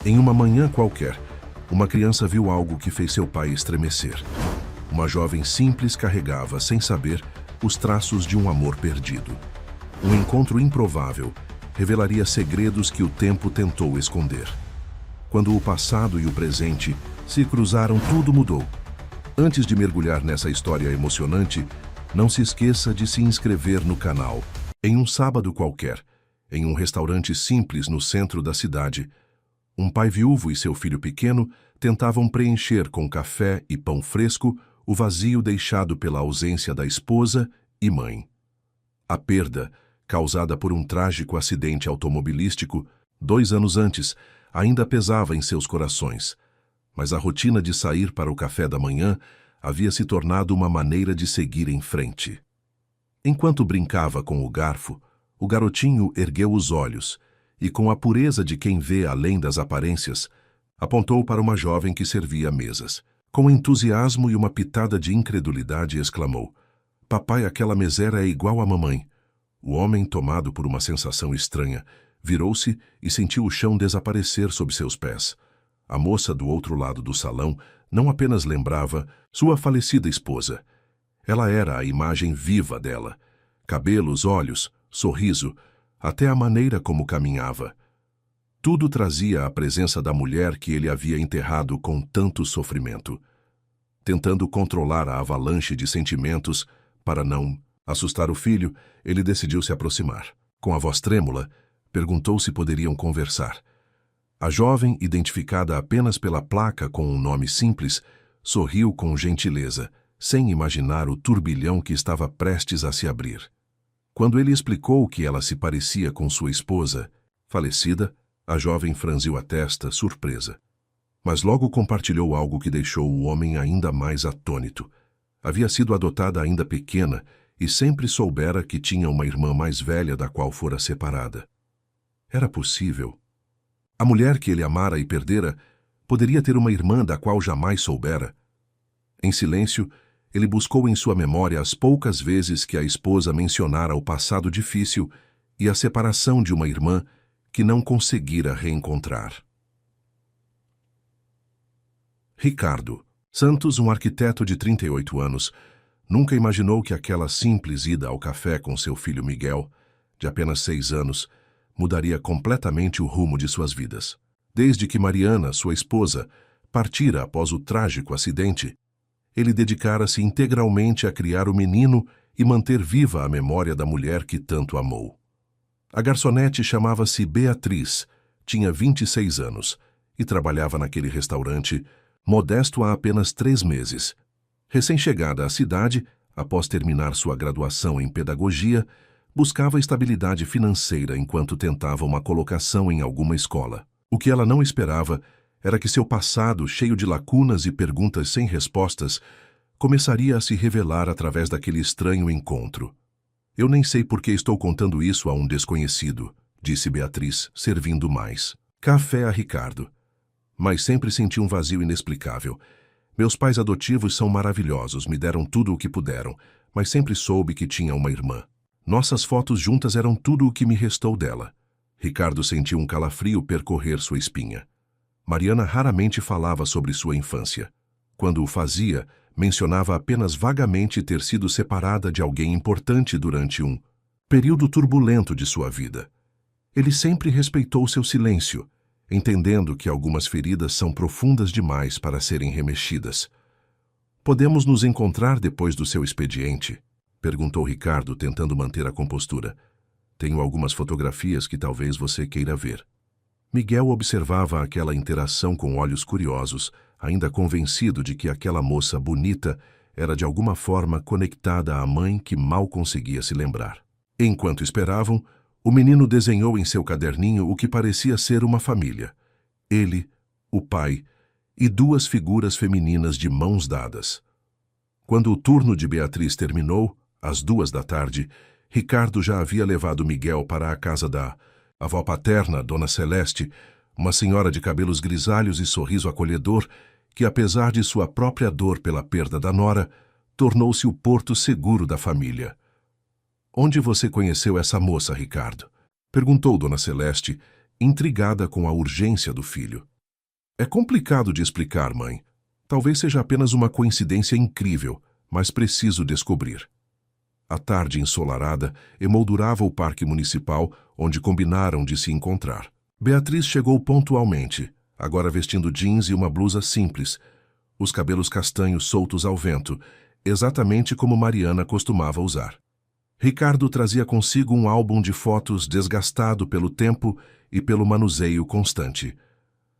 Em uma manhã qualquer, uma criança viu algo que fez seu pai estremecer. Uma jovem simples carregava, sem saber, os traços de um amor perdido. Um encontro improvável revelaria segredos que o tempo tentou esconder. Quando o passado e o presente se cruzaram, tudo mudou. Antes de mergulhar nessa história emocionante, não se esqueça de se inscrever no canal. Em um sábado qualquer, em um restaurante simples no centro da cidade, um pai viúvo e seu filho pequeno tentavam preencher com café e pão fresco o vazio deixado pela ausência da esposa e mãe. A perda, causada por um trágico acidente automobilístico, 2 anos antes, ainda pesava em seus corações, mas a rotina de sair para o café da manhã havia se tornado uma maneira de seguir em frente. Enquanto brincava com o garfo, o garotinho ergueu os olhos e, com a pureza de quem vê além das aparências, apontou para uma jovem que servia mesas. Com entusiasmo e uma pitada de incredulidade, exclamou: "Papai, aquela mesera é igual à mamãe." O homem, tomado por uma sensação estranha, virou-se e sentiu o chão desaparecer sob seus pés. A moça do outro lado do salão não apenas lembrava sua falecida esposa. Ela era a imagem viva dela. Cabelos, olhos, sorriso, até a maneira como caminhava. Tudo trazia a presença da mulher que ele havia enterrado com tanto sofrimento. Tentando controlar a avalanche de sentimentos para não assustar o filho, ele decidiu se aproximar. Com a voz trêmula, perguntou se poderiam conversar. A jovem, identificada apenas pela placa com um nome simples, sorriu com gentileza, sem imaginar o turbilhão que estava prestes a se abrir. Quando ele explicou que ela se parecia com sua esposa, falecida, a jovem franziu a testa, surpresa. Mas logo compartilhou algo que deixou o homem ainda mais atônito. Havia sido adotada ainda pequena e sempre soubera que tinha uma irmã mais velha da qual fora separada. Era possível? A mulher que ele amara e perdera poderia ter uma irmã da qual jamais soubera? Em silêncio, ele buscou em sua memória as poucas vezes que a esposa mencionara o passado difícil e a separação de uma irmã que não conseguira reencontrar. Ricardo Santos, um arquiteto de 38 anos, nunca imaginou que aquela simples ida ao café com seu filho Miguel, de apenas 6 anos, mudaria completamente o rumo de suas vidas. Desde que Mariana, sua esposa, partira após o trágico acidente, ele dedicara-se integralmente a criar o menino e manter viva a memória da mulher que tanto amou. A garçonete chamava-se Beatriz, tinha 26 anos e trabalhava naquele restaurante, modesto há apenas 3 meses. Recém-chegada à cidade, após terminar sua graduação em pedagogia, buscava estabilidade financeira enquanto tentava uma colocação em alguma escola. O que ela não esperava era que seu passado, cheio de lacunas e perguntas sem respostas, começaria a se revelar através daquele estranho encontro. "Eu nem sei por que estou contando isso a um desconhecido", disse Beatriz, servindo mais café a Ricardo. "Mas sempre senti um vazio inexplicável. Meus pais adotivos são maravilhosos, me deram tudo o que puderam, mas sempre soube que tinha uma irmã. Nossas fotos juntas eram tudo o que me restou dela." Ricardo sentiu um calafrio percorrer sua espinha. Mariana raramente falava sobre sua infância. Quando o fazia, mencionava apenas vagamente ter sido separada de alguém importante durante um período turbulento de sua vida. Ele sempre respeitou seu silêncio, entendendo que algumas feridas são profundas demais para serem remexidas. "Podemos nos encontrar depois do seu expediente?" perguntou Ricardo, tentando manter a compostura. "Tenho algumas fotografias que talvez você queira ver." Miguel observava aquela interação com olhos curiosos, ainda convencido de que aquela moça bonita era de alguma forma conectada à mãe que mal conseguia se lembrar. Enquanto esperavam, o menino desenhou em seu caderninho o que parecia ser uma família. Ele, o pai e 2 figuras femininas de mãos dadas. Quando o turno de Beatriz terminou, às 2 da tarde, Ricardo já havia levado Miguel para a casa da avó paterna, Dona Celeste, uma senhora de cabelos grisalhos e sorriso acolhedor, que, apesar de sua própria dor pela perda da nora, tornou-se o porto seguro da família. "Onde você conheceu essa moça, Ricardo?" perguntou Dona Celeste, intrigada com a urgência do filho. É complicado de explicar, mãe. Talvez seja apenas uma coincidência incrível, mas preciso descobrir. A tarde ensolarada emoldurava o parque municipal, onde combinaram de se encontrar. Beatriz chegou pontualmente, agora vestindo jeans e uma blusa simples, os cabelos castanhos soltos ao vento, exatamente como Mariana costumava usar. Ricardo trazia consigo um álbum de fotos desgastado pelo tempo e pelo manuseio constante.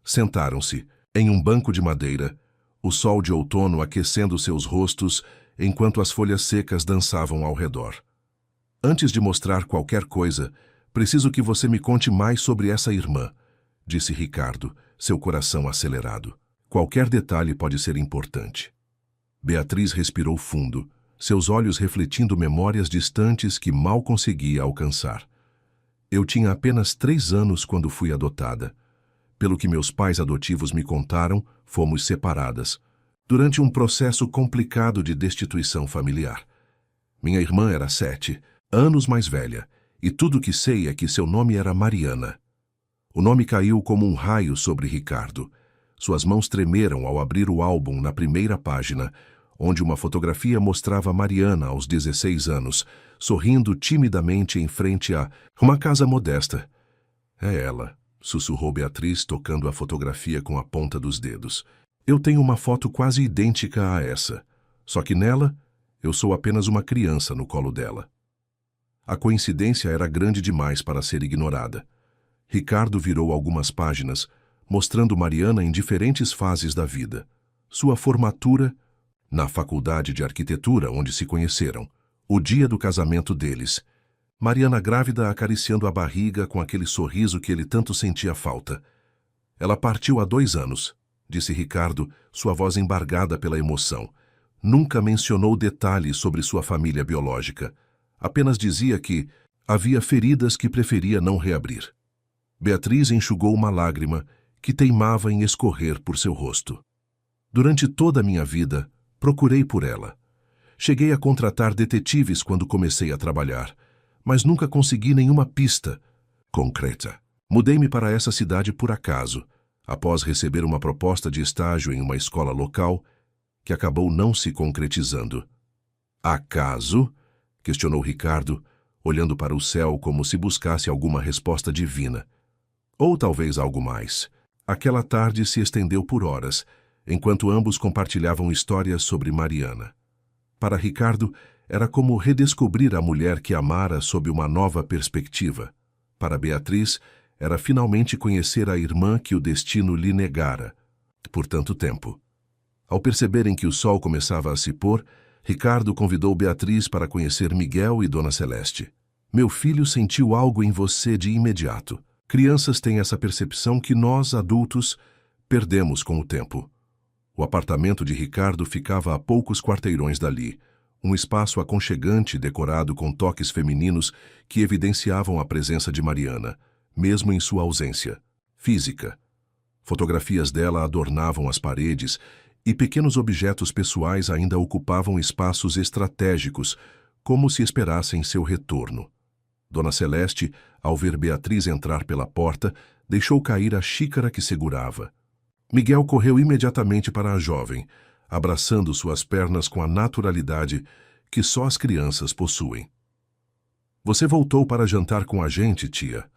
Sentaram-se, em um banco de madeira, o sol de outono aquecendo seus rostos enquanto as folhas secas dançavam ao redor. Antes de mostrar qualquer coisa, preciso que você me conte mais sobre essa irmã, disse Ricardo, seu coração acelerado. Qualquer detalhe pode ser importante. Beatriz respirou fundo, seus olhos refletindo memórias distantes que mal conseguia alcançar. Eu tinha apenas 3 anos quando fui adotada. Pelo que meus pais adotivos me contaram, fomos separadas, durante um processo complicado de destituição familiar. Minha irmã era 7 anos mais velha, e tudo o que sei é que seu nome era Mariana. O nome caiu como um raio sobre Ricardo. Suas mãos tremeram ao abrir o álbum na primeira página, onde uma fotografia mostrava Mariana aos 16 anos, sorrindo timidamente em frente a uma casa modesta. É ela, sussurrou Beatriz, tocando a fotografia com a ponta dos dedos. Eu tenho uma foto quase idêntica a essa, só que nela eu sou apenas uma criança no colo dela. A coincidência era grande demais para ser ignorada. Ricardo virou algumas páginas, mostrando Mariana em diferentes fases da vida. Sua formatura, na faculdade de arquitetura onde se conheceram, o dia do casamento deles, Mariana grávida acariciando a barriga com aquele sorriso que ele tanto sentia falta. Ela partiu há 2 anos, disse Ricardo, sua voz embargada pela emoção. Nunca mencionou detalhes sobre sua família biológica. Apenas dizia que havia feridas que preferia não reabrir. Beatriz enxugou uma lágrima que teimava em escorrer por seu rosto. Durante toda a minha vida, procurei por ela. Cheguei a contratar detetives quando comecei a trabalhar, mas nunca consegui nenhuma pista concreta. Mudei-me para essa cidade por acaso, após receber uma proposta de estágio em uma escola local que acabou não se concretizando. Acaso? Questionou Ricardo, olhando para o céu como se buscasse alguma resposta divina. Ou talvez algo mais. Aquela tarde se estendeu por horas, enquanto ambos compartilhavam histórias sobre Mariana. Para Ricardo, era como redescobrir a mulher que amara sob uma nova perspectiva. Para Beatriz, era finalmente conhecer a irmã que o destino lhe negara por tanto tempo. Ao perceberem que o sol começava a se pôr, Ricardo convidou Beatriz para conhecer Miguel e Dona Celeste. Meu filho sentiu algo em você de imediato. Crianças têm essa percepção que nós, adultos, perdemos com o tempo. O apartamento de Ricardo ficava a poucos quarteirões dali, um espaço aconchegante decorado com toques femininos que evidenciavam a presença de Mariana, mesmo em sua ausência física. Fotografias dela adornavam as paredes e pequenos objetos pessoais ainda ocupavam espaços estratégicos, como se esperassem seu retorno. Dona Celeste, ao ver Beatriz entrar pela porta, deixou cair a xícara que segurava. Miguel correu imediatamente para a jovem, abraçando suas pernas com a naturalidade que só as crianças possuem. Você voltou para jantar com a gente, tia?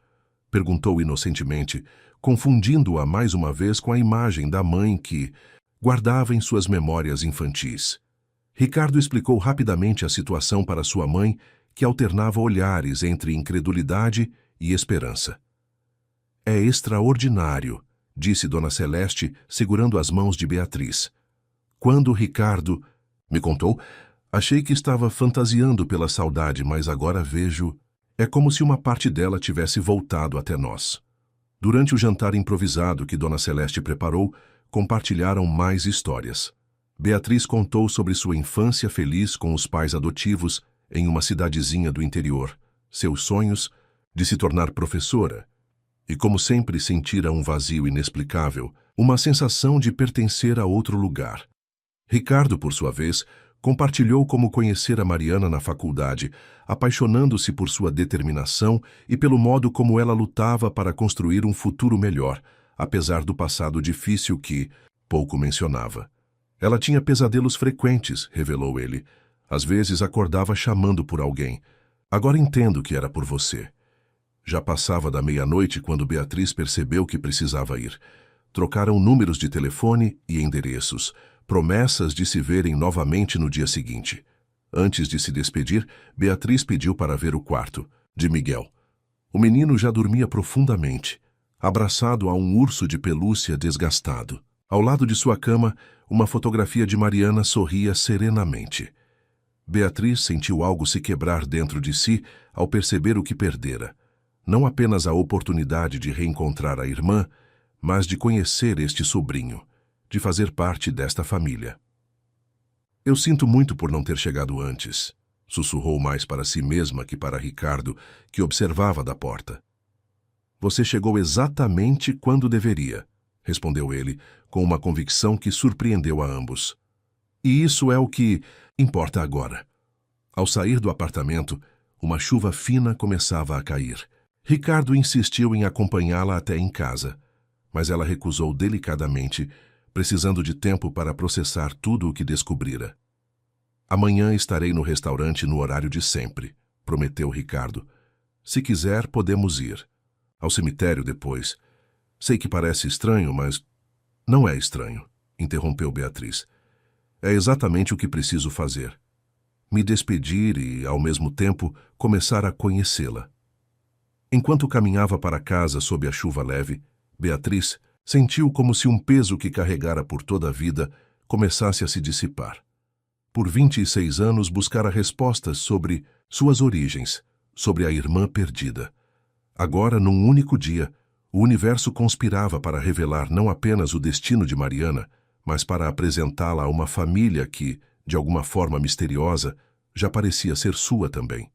Perguntou inocentemente, confundindo-a mais uma vez com a imagem da mãe que guardava em suas memórias infantis. Ricardo explicou rapidamente a situação para sua mãe, que alternava olhares entre incredulidade e esperança. É extraordinário, disse Dona Celeste, segurando as mãos de Beatriz. Quando Ricardo me contou, achei que estava fantasiando pela saudade, mas agora vejo... É como se uma parte dela tivesse voltado até nós. Durante o jantar improvisado que Dona Celeste preparou, compartilharam mais histórias. Beatriz contou sobre sua infância feliz com os pais adotivos em uma cidadezinha do interior, seus sonhos de se tornar professora, e como sempre sentira um vazio inexplicável, uma sensação de pertencer a outro lugar. Ricardo, por sua vez, compartilhou como conhecera Mariana na faculdade, apaixonando-se por sua determinação e pelo modo como ela lutava para construir um futuro melhor, apesar do passado difícil que pouco mencionava. Ela tinha pesadelos frequentes, revelou ele. Às vezes acordava chamando por alguém. Agora entendo que era por você. Já passava da meia-noite quando Beatriz percebeu que precisava ir. Trocaram números de telefone e endereços, promessas de se verem novamente no dia seguinte. Antes de se despedir, Beatriz pediu para ver o quarto de Miguel. O menino já dormia profundamente, abraçado a um urso de pelúcia desgastado. Ao lado de sua cama, uma fotografia de Mariana sorria serenamente. Beatriz sentiu algo se quebrar dentro de si ao perceber o que perdera. Não apenas a oportunidade de reencontrar a irmã, mas de conhecer este sobrinho, de fazer parte desta família. Eu sinto muito por não ter chegado antes, sussurrou mais para si mesma que para Ricardo, que observava da porta. Você chegou exatamente quando deveria, respondeu ele, com uma convicção que surpreendeu a ambos. E isso é o que importa agora. Ao sair do apartamento, uma chuva fina começava a cair. Ricardo insistiu em acompanhá-la até em casa, mas ela recusou delicadamente, precisando de tempo para processar tudo o que descobrira. Amanhã estarei no restaurante no horário de sempre, prometeu Ricardo. Se quiser, podemos ir. Ao cemitério depois. Sei que parece estranho, mas não é estranho, interrompeu Beatriz. É exatamente o que preciso fazer. Me despedir e, ao mesmo tempo, começar a conhecê-la. Enquanto caminhava para casa sob a chuva leve, Beatriz sentiu como se um peso que carregara por toda a vida começasse a se dissipar. Por 26 anos buscara respostas sobre suas origens, sobre a irmã perdida. Agora, num único dia, o universo conspirava para revelar não apenas o destino de Mariana, mas para apresentá-la a uma família que, de alguma forma misteriosa, já parecia ser sua também.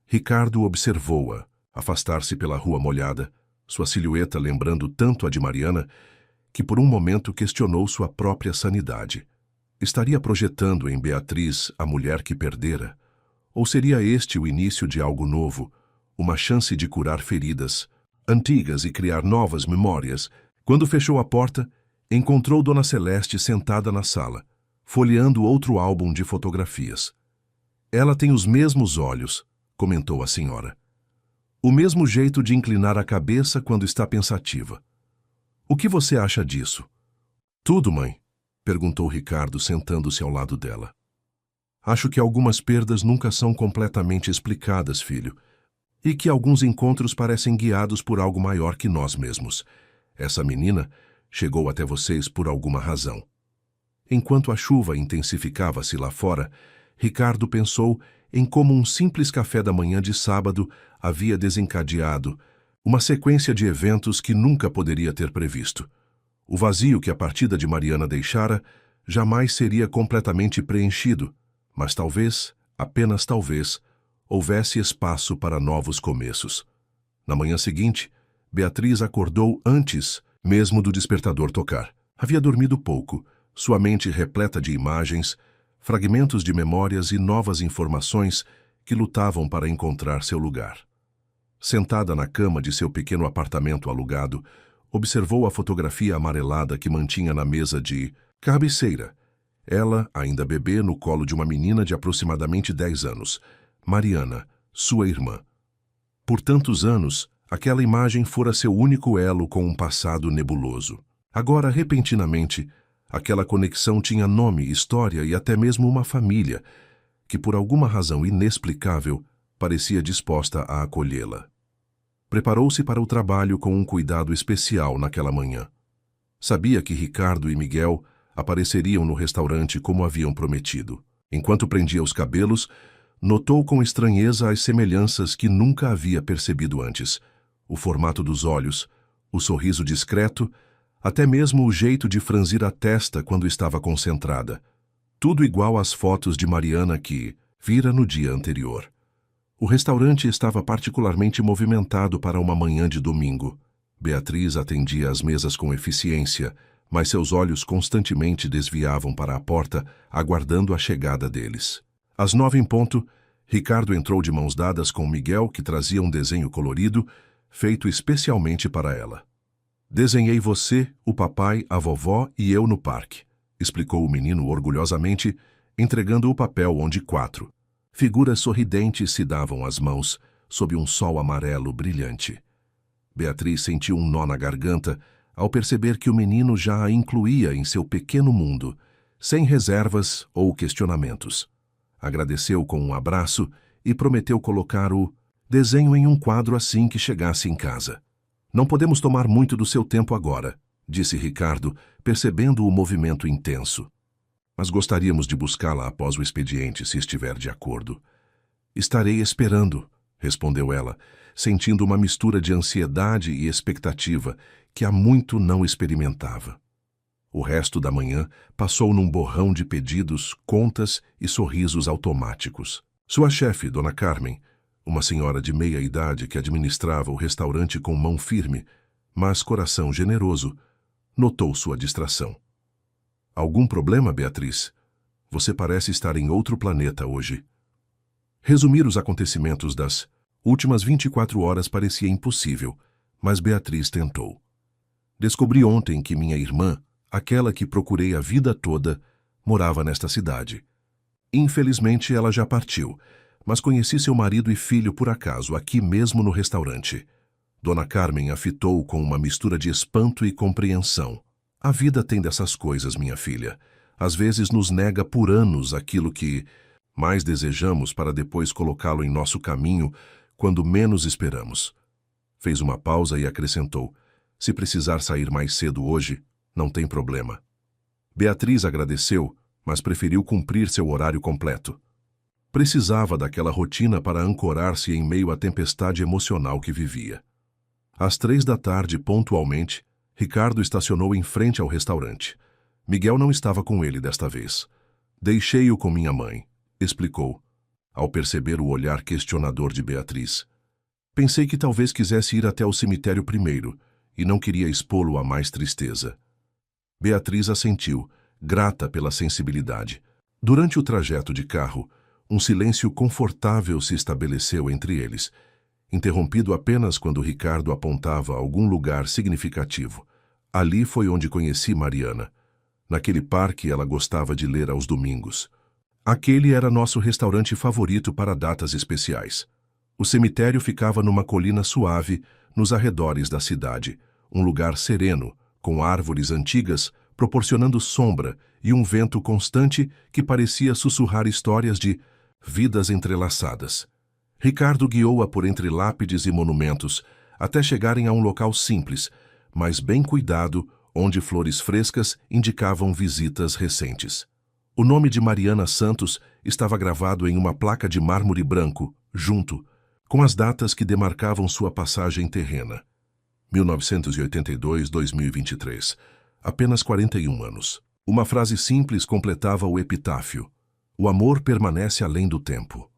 Ricardo observou-a, afastar-se pela rua molhada, sua silhueta lembrando tanto a de Mariana, que por um momento questionou sua própria sanidade. Estaria projetando em Beatriz a mulher que perdera? Ou seria este o início de algo novo, uma chance de curar feridas antigas e criar novas memórias? Quando fechou a porta, encontrou Dona Celeste sentada na sala, folheando outro álbum de fotografias. Ela tem os mesmos olhos, comentou a senhora. O mesmo jeito de inclinar a cabeça quando está pensativa. O que você acha disso? Tudo, mãe, perguntou Ricardo, sentando-se ao lado dela. Acho que algumas perdas nunca são completamente explicadas, filho, e que alguns encontros parecem guiados por algo maior que nós mesmos. Essa menina chegou até vocês por alguma razão. Enquanto a chuva intensificava-se lá fora, Ricardo pensou em como um simples café da manhã de sábado havia desencadeado uma sequência de eventos que nunca poderia ter previsto. O vazio que a partida de Mariana deixara jamais seria completamente preenchido, mas talvez, apenas talvez, houvesse espaço para novos começos. Na manhã seguinte, Beatriz acordou antes mesmo do despertador tocar. Havia dormido pouco, sua mente repleta de imagens, fragmentos de memórias e novas informações que lutavam para encontrar seu lugar. Sentada na cama de seu pequeno apartamento alugado, observou a fotografia amarelada que mantinha na mesa de cabeceira. Ela, ainda bebê, no colo de uma menina de aproximadamente 10 anos, Mariana, sua irmã. Por tantos anos, aquela imagem fora seu único elo com um passado nebuloso. Agora, repentinamente, aquela conexão tinha nome, história e até mesmo uma família, que por alguma razão inexplicável parecia disposta a acolhê-la. Preparou-se para o trabalho com um cuidado especial naquela manhã. Sabia que Ricardo e Miguel apareceriam no restaurante como haviam prometido. Enquanto prendia os cabelos, notou com estranheza as semelhanças que nunca havia percebido antes. O formato dos olhos, o sorriso discreto, até mesmo o jeito de franzir a testa quando estava concentrada. Tudo igual às fotos de Mariana que vira no dia anterior. O restaurante estava particularmente movimentado para uma manhã de domingo. Beatriz atendia às mesas com eficiência, mas seus olhos constantemente desviavam para a porta, aguardando a chegada deles. Às 9 em ponto, Ricardo entrou de mãos dadas com Miguel, que trazia um desenho colorido, feito especialmente para ela. Desenhei você, o papai, a vovó e eu no parque, explicou o menino orgulhosamente, entregando o papel onde 4 figuras sorridentes se davam as mãos sob um sol amarelo brilhante. Beatriz sentiu um nó na garganta ao perceber que o menino já a incluía em seu pequeno mundo, sem reservas ou questionamentos. Agradeceu com um abraço e prometeu colocar o desenho em um quadro assim que chegasse em casa. Não podemos tomar muito do seu tempo agora, disse Ricardo, percebendo o movimento intenso. Mas gostaríamos de buscá-la após o expediente, se estiver de acordo. Estarei esperando, respondeu ela, sentindo uma mistura de ansiedade e expectativa que há muito não experimentava. O resto da manhã passou num borrão de pedidos, contas e sorrisos automáticos. Sua chefe, Dona Carmen, uma senhora de meia idade que administrava o restaurante com mão firme, mas coração generoso, notou sua distração. Algum problema, Beatriz? Você parece estar em outro planeta hoje. Resumir os acontecimentos das últimas 24 horas parecia impossível, mas Beatriz tentou. Descobri ontem que minha irmã, aquela que procurei a vida toda, morava nesta cidade. Infelizmente, ela já partiu, mas conheci seu marido e filho por acaso, aqui mesmo no restaurante. Dona Carmen a fitou com uma mistura de espanto e compreensão. A vida tem dessas coisas, minha filha. Às vezes nos nega por anos aquilo que mais desejamos para depois colocá-lo em nosso caminho quando menos esperamos. Fez uma pausa e acrescentou: se precisar sair mais cedo hoje, não tem problema. Beatriz agradeceu, mas preferiu cumprir seu horário completo. Precisava daquela rotina para ancorar-se em meio à tempestade emocional que vivia. Às 3 da tarde, pontualmente, Ricardo estacionou em frente ao restaurante. Miguel não estava com ele desta vez. Deixei-o com minha mãe, explicou, ao perceber o olhar questionador de Beatriz. Pensei que talvez quisesse ir até o cemitério primeiro e não queria expô-lo a mais tristeza. Beatriz assentiu, grata pela sensibilidade. Durante o trajeto de carro, um silêncio confortável se estabeleceu entre eles, interrompido apenas quando Ricardo apontava algum lugar significativo. Ali foi onde conheci Mariana. Naquele parque ela gostava de ler aos domingos. Aquele era nosso restaurante favorito para datas especiais. O cemitério ficava numa colina suave, nos arredores da cidade, um lugar sereno, com árvores antigas, proporcionando sombra e um vento constante que parecia sussurrar histórias de vidas entrelaçadas. Ricardo guiou-a por entre lápides e monumentos, até chegarem a um local simples, mas bem cuidado, onde flores frescas indicavam visitas recentes. O nome de Mariana Santos estava gravado em uma placa de mármore branco, junto, com as datas que demarcavam sua passagem terrena. 1982-2023. Apenas 41 anos. Uma frase simples completava o epitáfio. O amor permanece além do tempo.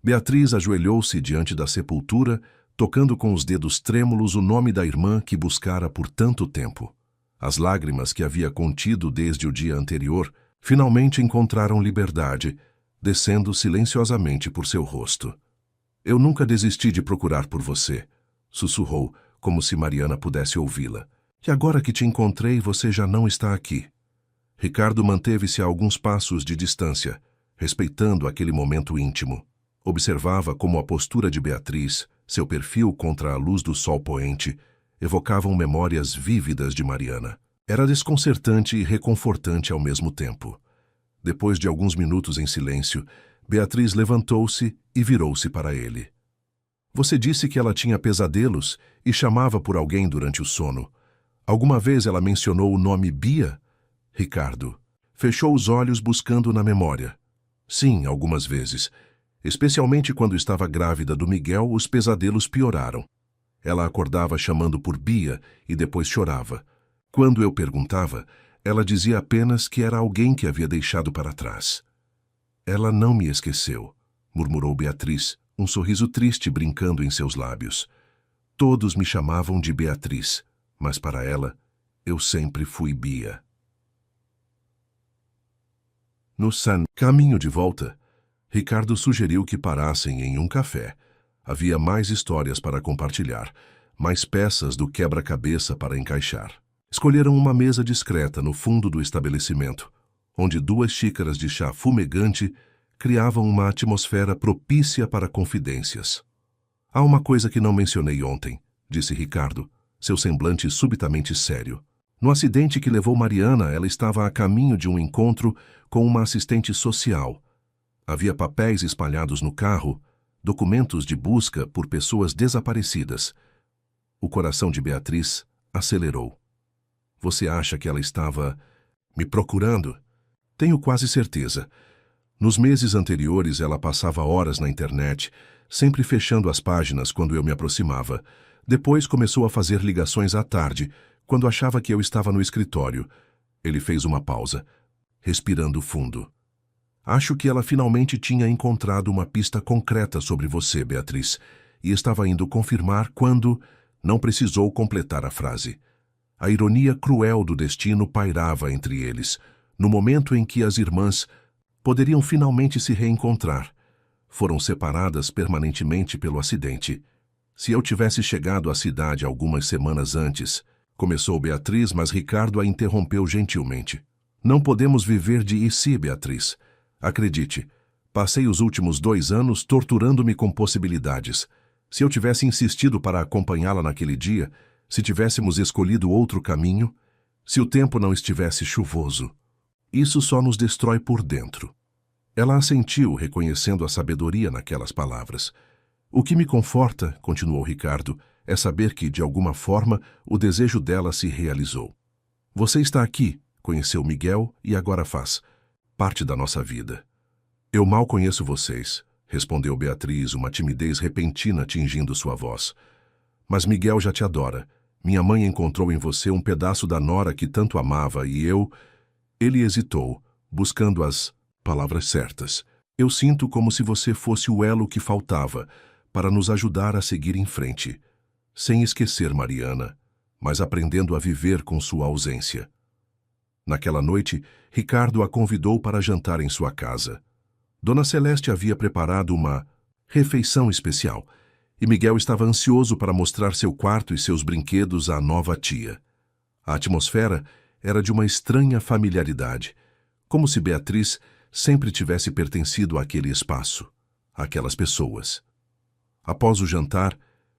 Beatriz ajoelhou-se diante da sepultura, tocando com os dedos trêmulos o nome da irmã que buscara por tanto tempo. As lágrimas que havia contido desde o dia anterior finalmente encontraram liberdade, descendo silenciosamente por seu rosto. Eu nunca desisti de procurar por você, sussurrou, como se Mariana pudesse ouvi-la. E agora que te encontrei, você já não está aqui. Ricardo manteve-se a alguns passos de distância, respeitando aquele momento íntimo. Observava como a postura de Beatriz, seu perfil contra a luz do sol poente, evocavam memórias vívidas de Mariana. Era desconcertante e reconfortante ao mesmo tempo. Depois de alguns minutos em silêncio, Beatriz levantou-se e virou-se para ele. Você disse que ela tinha pesadelos e chamava por alguém durante o sono. Alguma vez ela mencionou o nome Bia? Ricardo fechou os olhos buscando na memória. Sim, algumas vezes. Especialmente quando estava grávida do Miguel, os pesadelos pioraram. Ela acordava chamando por Bia e depois chorava. Quando eu perguntava, ela dizia apenas que era alguém que havia deixado para trás. Ela não me esqueceu, murmurou Beatriz, um sorriso triste brincando em seus lábios. Todos me chamavam de Beatriz, mas para ela, eu sempre fui Bia. No caminho de volta, Ricardo sugeriu que parassem em um café. Havia mais histórias para compartilhar, mais peças do quebra-cabeça para encaixar. Escolheram uma mesa discreta no fundo do estabelecimento, onde 2 xícaras de chá fumegante criavam uma atmosfera propícia para confidências. Há uma coisa que não mencionei ontem, disse Ricardo, seu semblante subitamente sério. No acidente que levou Mariana, ela estava a caminho de um encontro com uma assistente social. Havia papéis espalhados no carro, documentos de busca por pessoas desaparecidas. O coração de Beatriz acelerou. Você acha que ela estava me procurando? Tenho quase certeza. Nos meses anteriores, ela passava horas na internet, sempre fechando as páginas quando eu me aproximava. Depois começou a fazer ligações à tarde, quando achava que eu estava no escritório. Ele fez uma pausa, respirando fundo. Acho que ela finalmente tinha encontrado uma pista concreta sobre você, Beatriz, e estava indo confirmar quando não precisou completar a frase. A ironia cruel do destino pairava entre eles, no momento em que as irmãs poderiam finalmente se reencontrar. Foram separadas permanentemente pelo acidente. Se eu tivesse chegado à cidade algumas semanas antes, começou Beatriz, mas Ricardo a interrompeu gentilmente. Não podemos viver de e se, Beatriz. Acredite, passei os últimos 2 anos torturando-me com possibilidades. Se eu tivesse insistido para acompanhá-la naquele dia, se tivéssemos escolhido outro caminho, se o tempo não estivesse chuvoso, isso só nos destrói por dentro. Ela assentiu, reconhecendo a sabedoria naquelas palavras. O que me conforta, continuou Ricardo, é saber que, de alguma forma, o desejo dela se realizou. Você está aqui, conheceu Miguel e agora faz parte da nossa vida. Eu mal conheço vocês, respondeu Beatriz, uma timidez repentina tingindo sua voz. Mas Miguel já te adora. Minha mãe encontrou em você um pedaço da nora que tanto amava e eu... Ele hesitou, buscando as palavras certas. Eu sinto como se você fosse o elo que faltava para nos ajudar a seguir em frente, sem esquecer Mariana, mas aprendendo a viver com sua ausência. Naquela noite, Ricardo a convidou para jantar em sua casa. Dona Celeste havia preparado uma refeição especial, e Miguel estava ansioso para mostrar seu quarto e seus brinquedos à nova tia. A atmosfera era de uma estranha familiaridade, como se Beatriz sempre tivesse pertencido àquele espaço, àquelas pessoas. Após o jantar,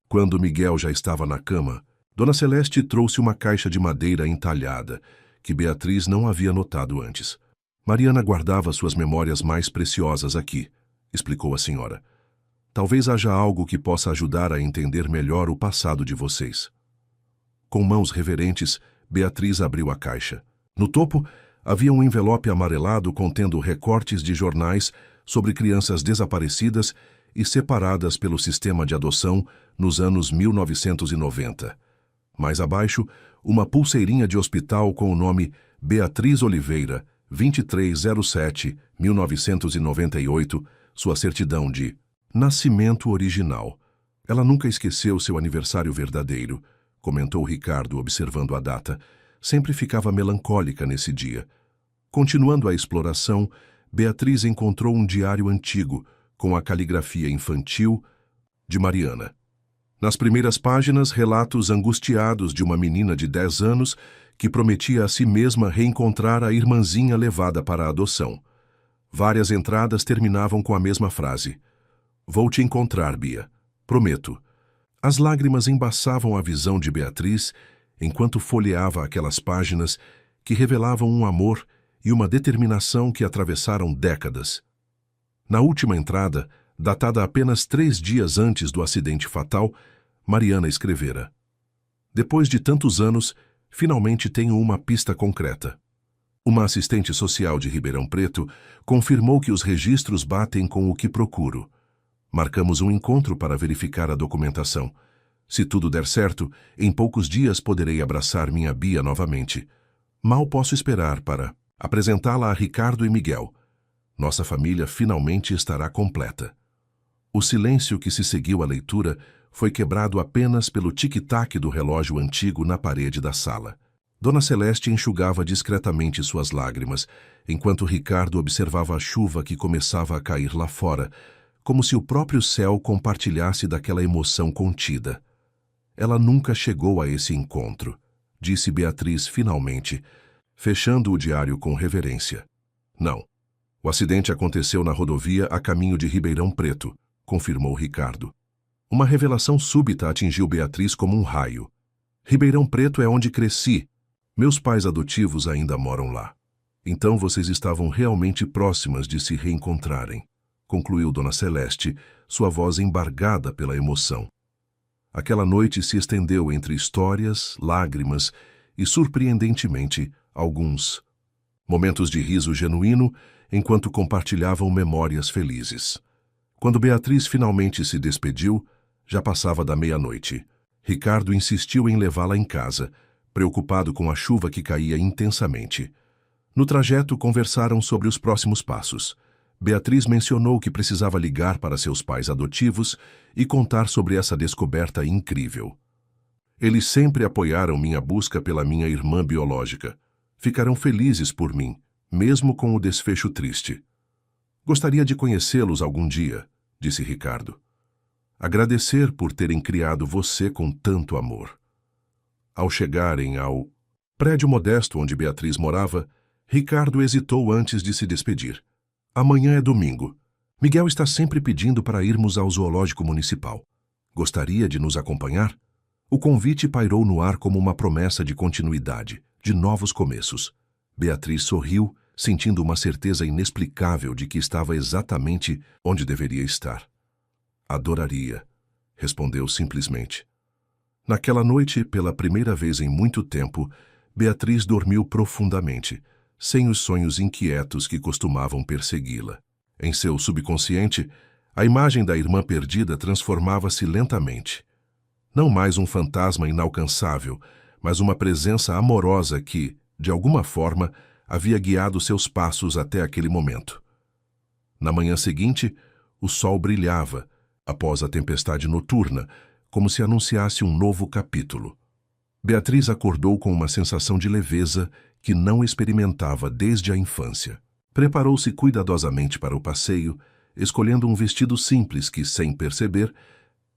quando Miguel já estava na cama, Dona Celeste trouxe uma caixa de madeira entalhada, que Beatriz não havia notado antes. Mariana guardava suas memórias mais preciosas aqui, explicou a senhora. Talvez haja algo que possa ajudar a entender melhor o passado de vocês. Com mãos reverentes, Beatriz abriu a caixa. No topo, havia um envelope amarelado contendo recortes de jornais sobre crianças desaparecidas e separadas pelo sistema de adoção nos anos 1990. Mais abaixo, uma pulseirinha de hospital com o nome Beatriz Oliveira, 2307-1998, sua certidão de nascimento original. Ela nunca esqueceu seu aniversário verdadeiro, comentou Ricardo observando a data. Sempre ficava melancólica nesse dia. Continuando a exploração, Beatriz encontrou um diário antigo, com a caligrafia infantil de Mariana. Nas primeiras páginas, relatos angustiados de uma menina de 10 anos que prometia a si mesma reencontrar a irmãzinha levada para a adoção. Várias entradas terminavam com a mesma frase: Vou te encontrar, Bia. Prometo. As lágrimas embaçavam a visão de Beatriz enquanto folheava aquelas páginas que revelavam um amor e uma determinação que atravessaram décadas. Na última entrada, datada apenas 3 dias antes do acidente fatal, Mariana escrevera: Depois de tantos anos, finalmente tenho uma pista concreta. Uma assistente social de Ribeirão Preto confirmou que os registros batem com o que procuro. Marcamos um encontro para verificar a documentação. Se tudo der certo, em poucos dias poderei abraçar minha Bia novamente. Mal posso esperar para apresentá-la a Ricardo e Miguel. Nossa família finalmente estará completa. O silêncio que se seguiu à leitura foi quebrado apenas pelo tic-tac do relógio antigo na parede da sala. Dona Celeste enxugava discretamente suas lágrimas, enquanto Ricardo observava a chuva que começava a cair lá fora, como se o próprio céu compartilhasse daquela emoção contida. Ela nunca chegou a esse encontro, disse Beatriz finalmente, fechando o diário com reverência. Não. O acidente aconteceu na rodovia a caminho de Ribeirão Preto, confirmou Ricardo. Uma revelação súbita atingiu Beatriz como um raio. Ribeirão Preto é onde cresci. Meus pais adotivos ainda moram lá. Então vocês estavam realmente próximas de se reencontrarem, concluiu Dona Celeste, sua voz embargada pela emoção. Aquela noite se estendeu entre histórias, lágrimas e, surpreendentemente, alguns momentos de riso genuíno enquanto compartilhavam memórias felizes. Quando Beatriz finalmente se despediu, já passava da meia-noite. Ricardo insistiu em levá-la em casa, preocupado com a chuva que caía intensamente. No trajeto, conversaram sobre os próximos passos. Beatriz mencionou que precisava ligar para seus pais adotivos e contar sobre essa descoberta incrível. Eles sempre apoiaram minha busca pela minha irmã biológica. Ficarão felizes por mim, mesmo com o desfecho triste. Gostaria de conhecê-los algum dia, disse Ricardo. Agradecer por terem criado você com tanto amor. Ao chegarem ao prédio modesto onde Beatriz morava, Ricardo hesitou antes de se despedir. Amanhã é domingo. Miguel está sempre pedindo para irmos ao zoológico municipal. Gostaria de nos acompanhar? O convite pairou no ar como uma promessa de continuidade, de novos começos. Beatriz sorriu, sentindo uma certeza inexplicável de que estava exatamente onde deveria estar. Adoraria, respondeu simplesmente. Naquela noite, pela primeira vez em muito tempo, Beatriz dormiu profundamente, sem os sonhos inquietos que costumavam persegui-la. Em seu subconsciente, a imagem da irmã perdida transformava-se lentamente. Não mais um fantasma inalcançável, mas uma presença amorosa que, de alguma forma, havia guiado seus passos até aquele momento. Na manhã seguinte, o sol brilhava, após a tempestade noturna, como se anunciasse um novo capítulo. Beatriz acordou com uma sensação de leveza que não experimentava desde a infância. Preparou-se cuidadosamente para o passeio, escolhendo um vestido simples que, sem perceber,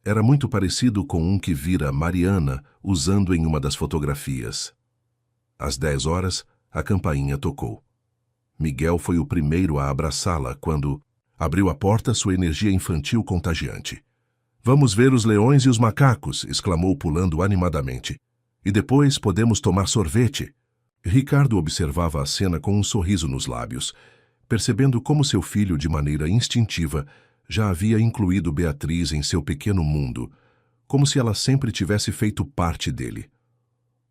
era muito parecido com um que vira Mariana usando em uma das fotografias. Às 10 horas, a campainha tocou. Miguel foi o primeiro a abraçá-la quando abriu a porta, sua energia infantil contagiante. "Vamos ver os leões e os macacos", exclamou pulando animadamente. "E depois podemos tomar sorvete." Ricardo observava a cena com um sorriso nos lábios, percebendo como seu filho, de maneira instintiva, já havia incluído Beatriz em seu pequeno mundo, como se ela sempre tivesse feito parte dele.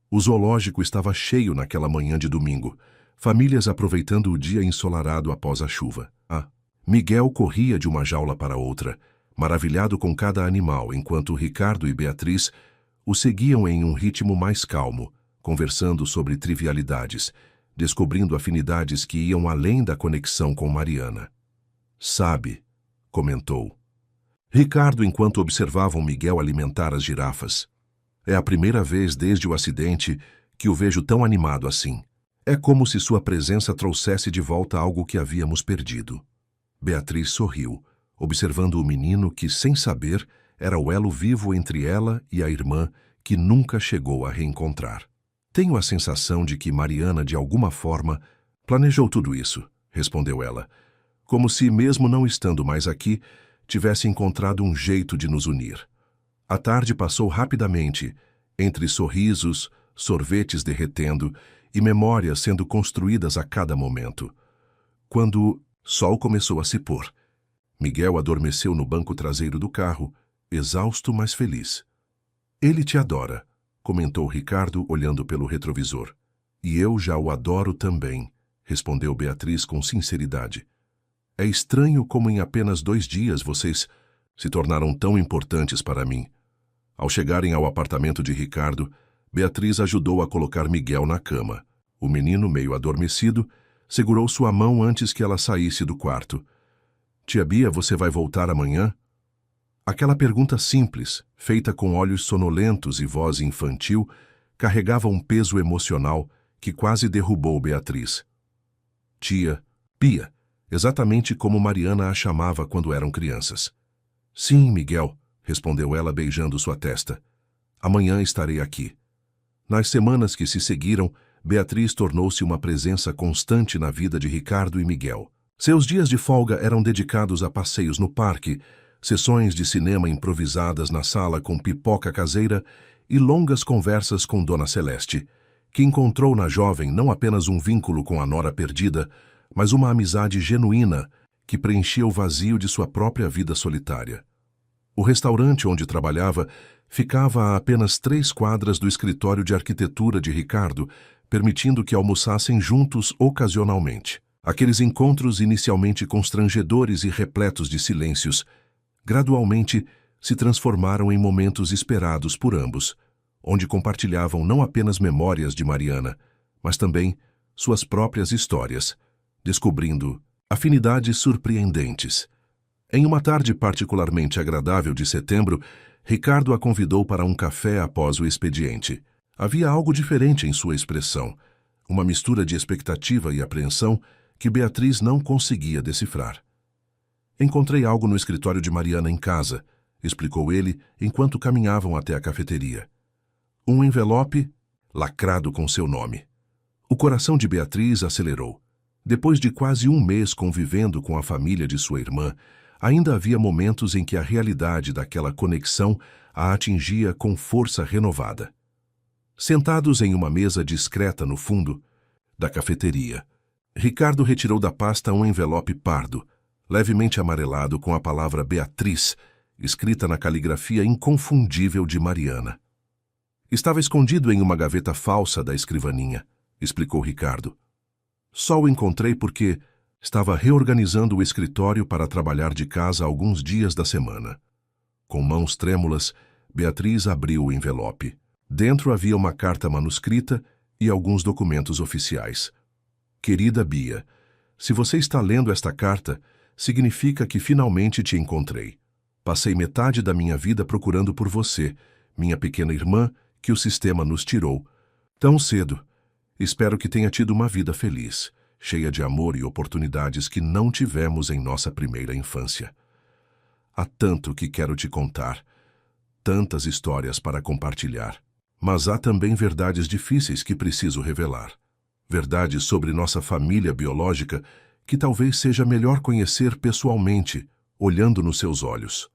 O zoológico estava cheio naquela manhã de domingo, famílias aproveitando o dia ensolarado após a chuva. Miguel corria de uma jaula para outra, maravilhado com cada animal, enquanto Ricardo e Beatriz o seguiam em um ritmo mais calmo, conversando sobre trivialidades, descobrindo afinidades que iam além da conexão com Mariana. "Sabe", comentou Ricardo enquanto observavam Miguel alimentar as girafas. "É a primeira vez desde o acidente que o vejo tão animado assim. É como se sua presença trouxesse de volta algo que havíamos perdido." Beatriz sorriu, observando o menino que, sem saber, era o elo vivo entre ela e a irmã que nunca chegou a reencontrar. "Tenho a sensação de que Mariana, de alguma forma, planejou tudo isso", respondeu ela, como se, mesmo não estando mais aqui, tivesse encontrado um jeito de nos unir. A tarde passou rapidamente, entre sorrisos, sorvetes derretendo e memórias sendo construídas a cada momento. Quando sol começou a se pôr, Miguel adormeceu no banco traseiro do carro, exausto, mas feliz. "Ele te adora", comentou Ricardo, olhando pelo retrovisor. "E eu já o adoro também", respondeu Beatriz com sinceridade. "É estranho como em apenas 2 dias vocês se tornaram tão importantes para mim." Ao chegarem ao apartamento de Ricardo, Beatriz ajudou a colocar Miguel na cama. O menino, meio adormecido, segurou sua mão antes que ela saísse do quarto. "Tia Bia, você vai voltar amanhã?" Aquela pergunta simples, feita com olhos sonolentos e voz infantil, carregava um peso emocional que quase derrubou Beatriz. "Tia Bia", exatamente como Mariana a chamava quando eram crianças. "Sim, Miguel", respondeu ela beijando sua testa. Amanhã estarei aqui. Nas semanas que se seguiram, Beatriz tornou-se uma presença constante na vida de Ricardo e Miguel. Seus dias de folga eram dedicados a passeios no parque, sessões de cinema improvisadas na sala com pipoca caseira e longas conversas com Dona Celeste, que encontrou na jovem não apenas um vínculo com a nora perdida, mas uma amizade genuína que preenchia o vazio de sua própria vida solitária. O restaurante onde trabalhava ficava a apenas 3 quadras do escritório de arquitetura de Ricardo, permitindo que almoçassem juntos ocasionalmente. Aqueles encontros inicialmente constrangedores e repletos de silêncios, gradualmente se transformaram em momentos esperados por ambos, onde compartilhavam não apenas memórias de Mariana, mas também suas próprias histórias, descobrindo afinidades surpreendentes. Em uma tarde particularmente agradável de setembro, Ricardo a convidou para um café após o expediente. Havia algo diferente em sua expressão, uma mistura de expectativa e apreensão que Beatriz não conseguia decifrar. Encontrei algo no escritório de Mariana em casa, explicou ele enquanto caminhavam até a cafeteria. Um envelope lacrado com seu nome. O coração de Beatriz acelerou. Depois de quase um mês convivendo com a família de sua irmã, ainda havia momentos em que a realidade daquela conexão a atingia com força renovada. Sentados em uma mesa discreta no fundo da cafeteria, Ricardo retirou da pasta um envelope pardo, levemente amarelado com a palavra Beatriz, escrita na caligrafia inconfundível de Mariana. Estava escondido em uma gaveta falsa da escrivaninha, explicou Ricardo. Só o encontrei porque estava reorganizando o escritório para trabalhar de casa alguns dias da semana. Com mãos trêmulas, Beatriz abriu o envelope. Dentro havia uma carta manuscrita e alguns documentos oficiais. Querida Bia, se você está lendo esta carta, significa que finalmente te encontrei. Passei metade da minha vida procurando por você, minha pequena irmã, que o sistema nos tirou. Tão cedo. Espero que tenha tido uma vida feliz, cheia de amor e oportunidades que não tivemos em nossa primeira infância. Há tanto que quero te contar, tantas histórias para compartilhar, mas há também verdades difíceis que preciso revelar. Verdades sobre nossa família biológica que talvez seja melhor conhecer pessoalmente, olhando nos seus olhos.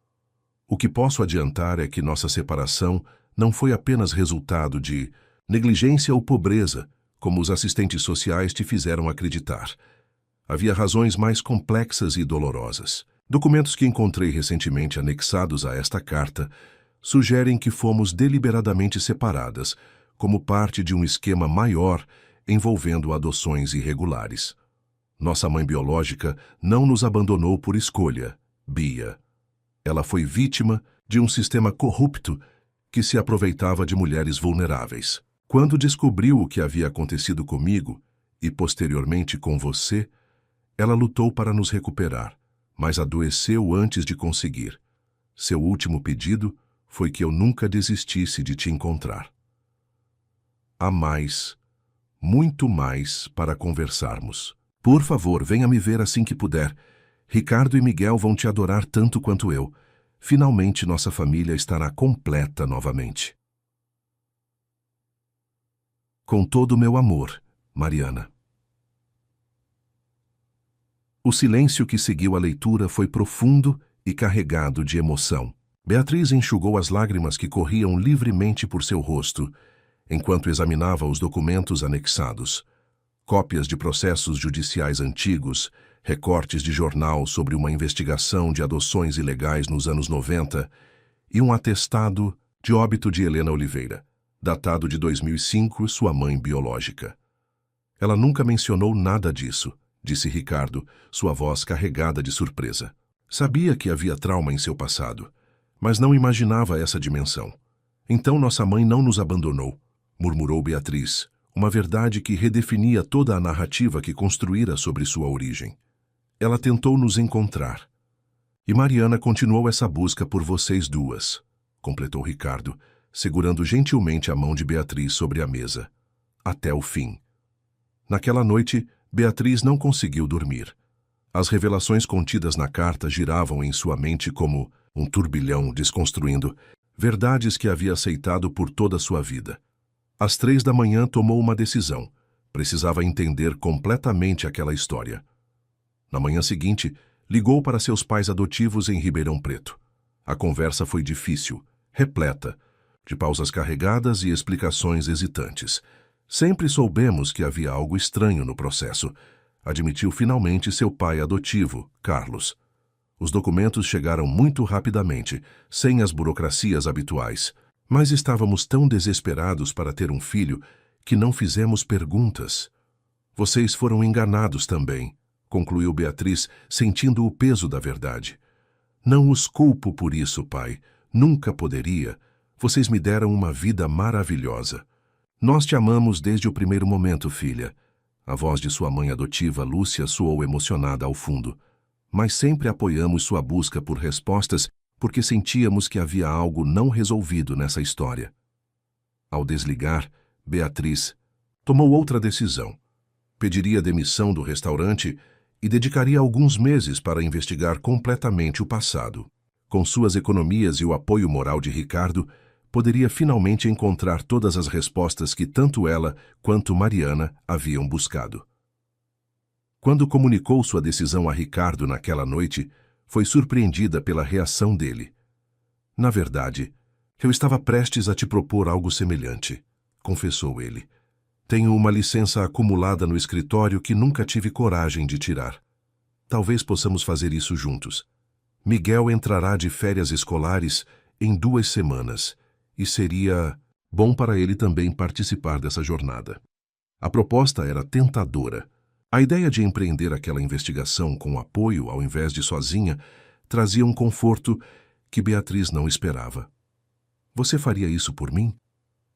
O que posso adiantar é que nossa separação não foi apenas resultado de negligência ou pobreza, como os assistentes sociais te fizeram acreditar. Havia razões mais complexas e dolorosas. Documentos que encontrei recentemente anexados a esta carta sugerem que fomos deliberadamente separadas, como parte de um esquema maior envolvendo adoções irregulares. Nossa mãe biológica não nos abandonou por escolha, Bia. Ela foi vítima de um sistema corrupto que se aproveitava de mulheres vulneráveis. Quando descobriu o que havia acontecido comigo e posteriormente com você, ela lutou para nos recuperar, mas adoeceu antes de conseguir. Seu último pedido foi que eu nunca desistisse de te encontrar. Há mais, muito mais para conversarmos. Por favor, venha me ver assim que puder. Ricardo e Miguel vão te adorar tanto quanto eu. Finalmente nossa família estará completa novamente. Com todo o meu amor, Mariana. O silêncio que seguiu a leitura foi profundo e carregado de emoção. Beatriz enxugou as lágrimas que corriam livremente por seu rosto, enquanto examinava os documentos anexados. Cópias de processos judiciais antigos, recortes de jornal sobre uma investigação de adoções ilegais nos anos 90 e um atestado de óbito de Helena Oliveira, datado de 2005, sua mãe biológica. Ela nunca mencionou nada disso, disse Ricardo, sua voz carregada de surpresa. Sabia que havia trauma em seu passado, mas não imaginava essa dimensão. Então nossa mãe não nos abandonou, murmurou Beatriz, uma verdade que redefinia toda a narrativa que construíra sobre sua origem. Ela tentou nos encontrar. E Mariana continuou essa busca por vocês duas, completou Ricardo, segurando gentilmente a mão de Beatriz sobre a mesa. Até o fim. Naquela noite, Beatriz não conseguiu dormir. As revelações contidas na carta giravam em sua mente como um turbilhão desconstruindo verdades que havia aceitado por toda a sua vida. Às 3 da manhã tomou uma decisão. Precisava entender completamente aquela história. Na manhã seguinte, ligou para seus pais adotivos em Ribeirão Preto. A conversa foi difícil, repleta de pausas carregadas e explicações hesitantes. Sempre soubemos que havia algo estranho no processo, admitiu finalmente seu pai adotivo, Carlos. Os documentos chegaram muito rapidamente, sem as burocracias habituais, mas estávamos tão desesperados para ter um filho que não fizemos perguntas. Vocês foram enganados também, concluiu Beatriz, sentindo o peso da verdade. Não os culpo por isso, pai. Nunca poderia. Vocês me deram uma vida maravilhosa. Nós te amamos desde o primeiro momento, filha. A voz de sua mãe adotiva, Lúcia, soou emocionada ao fundo. Mas sempre apoiamos sua busca por respostas porque sentíamos que havia algo não resolvido nessa história. Ao desligar, Beatriz tomou outra decisão. Pediria demissão do restaurante e dedicaria alguns meses para investigar completamente o passado. Com suas economias e o apoio moral de Ricardo, poderia finalmente encontrar todas as respostas que tanto ela quanto Mariana haviam buscado. Quando comunicou sua decisão a Ricardo naquela noite, foi surpreendida pela reação dele. Na verdade, eu estava prestes a te propor algo semelhante, confessou ele. Tenho uma licença acumulada no escritório que nunca tive coragem de tirar. Talvez possamos fazer isso juntos. Miguel entrará de férias escolares em 2 semanas e seria bom para ele também participar dessa jornada. A proposta era tentadora. A ideia de empreender aquela investigação com apoio ao invés de sozinha trazia um conforto que Beatriz não esperava. Você faria isso por mim?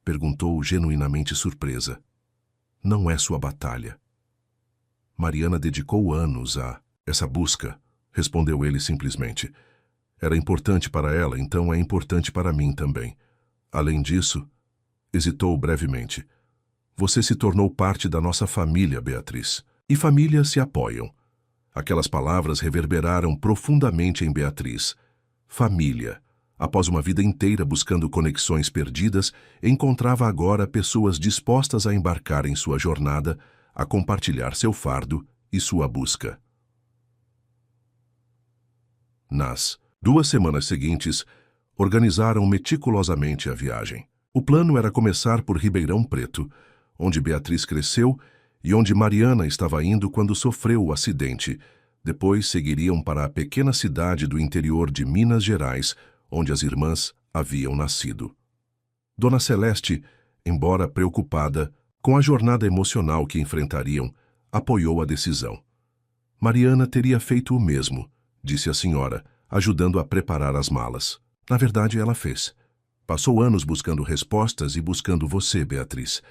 Perguntou genuinamente surpresa. Não é sua batalha. Mariana dedicou anos a essa busca, respondeu ele simplesmente. Era importante para ela, então é importante para mim também. Além disso, hesitou brevemente. Você se tornou parte da nossa família, Beatriz. E famílias se apoiam. Aquelas palavras reverberaram profundamente em Beatriz. Família. Após uma vida inteira buscando conexões perdidas, encontrava agora pessoas dispostas a embarcar em sua jornada, a compartilhar seu fardo e sua busca. Nas 2 semanas seguintes, organizaram meticulosamente a viagem. O plano era começar por Ribeirão Preto, onde Beatriz cresceu e onde Mariana estava indo quando sofreu o acidente. Depois seguiriam para a pequena cidade do interior de Minas Gerais, onde as irmãs haviam nascido. Dona Celeste, embora preocupada com a jornada emocional que enfrentariam, apoiou a decisão. Mariana teria feito o mesmo, disse a senhora, ajudando a preparar as malas. Na verdade, ela fez. Passou anos buscando respostas e buscando você, Beatriz.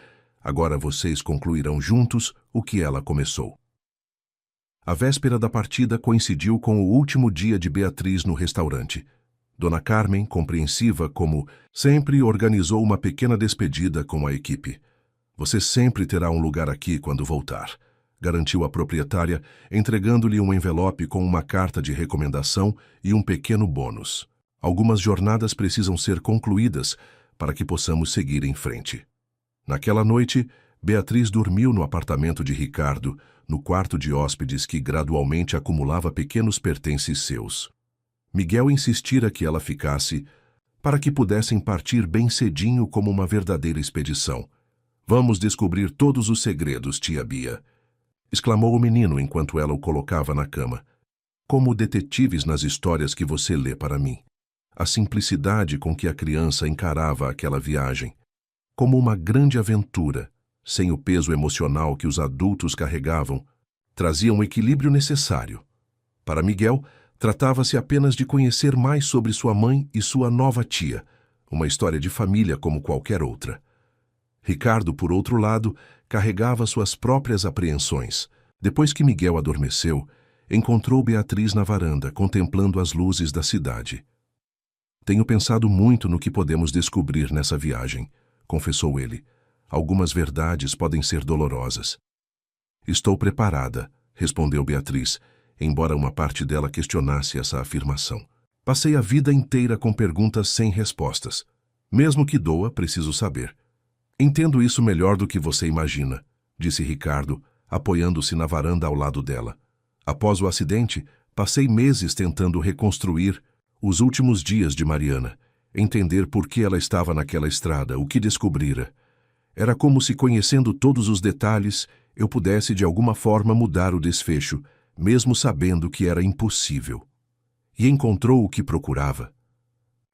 Agora vocês concluirão juntos o que ela começou. A véspera da partida coincidiu com o último dia de Beatriz no restaurante. Dona Carmen, compreensiva como sempre, organizou uma pequena despedida com a equipe. Você sempre terá um lugar aqui quando voltar, garantiu a proprietária, entregando-lhe um envelope com uma carta de recomendação e um pequeno bônus. Algumas jornadas precisam ser concluídas para que possamos seguir em frente. Naquela noite, Beatriz dormiu no apartamento de Ricardo, no quarto de hóspedes que gradualmente acumulava pequenos pertences seus. Miguel insistira que ela ficasse, para que pudessem partir bem cedinho como uma verdadeira expedição. Vamos descobrir todos os segredos, tia Bia, exclamou o menino enquanto ela o colocava na cama. Como detetives nas histórias que você lê para mim. A simplicidade com que a criança encarava aquela viagem, como uma grande aventura, sem o peso emocional que os adultos carregavam, trazia um equilíbrio necessário. Para Miguel, tratava-se apenas de conhecer mais sobre sua mãe e sua nova tia, uma história de família como qualquer outra. Ricardo, por outro lado, carregava suas próprias apreensões. Depois que Miguel adormeceu, encontrou Beatriz na varanda, contemplando as luzes da cidade. Tenho pensado muito no que podemos descobrir nessa viagem, confessou ele. Algumas verdades podem ser dolorosas. Estou preparada, respondeu Beatriz, embora uma parte dela questionasse essa afirmação. Passei a vida inteira com perguntas sem respostas. Mesmo que doa, preciso saber. Entendo isso melhor do que você imagina, disse Ricardo, apoiando-se na varanda ao lado dela. Após o acidente, passei meses tentando reconstruir os últimos dias de Mariana, entender por que ela estava naquela estrada, o que descobrira. Era como se, conhecendo todos os detalhes, eu pudesse de alguma forma mudar o desfecho, mesmo sabendo que era impossível. E encontrou o que procurava?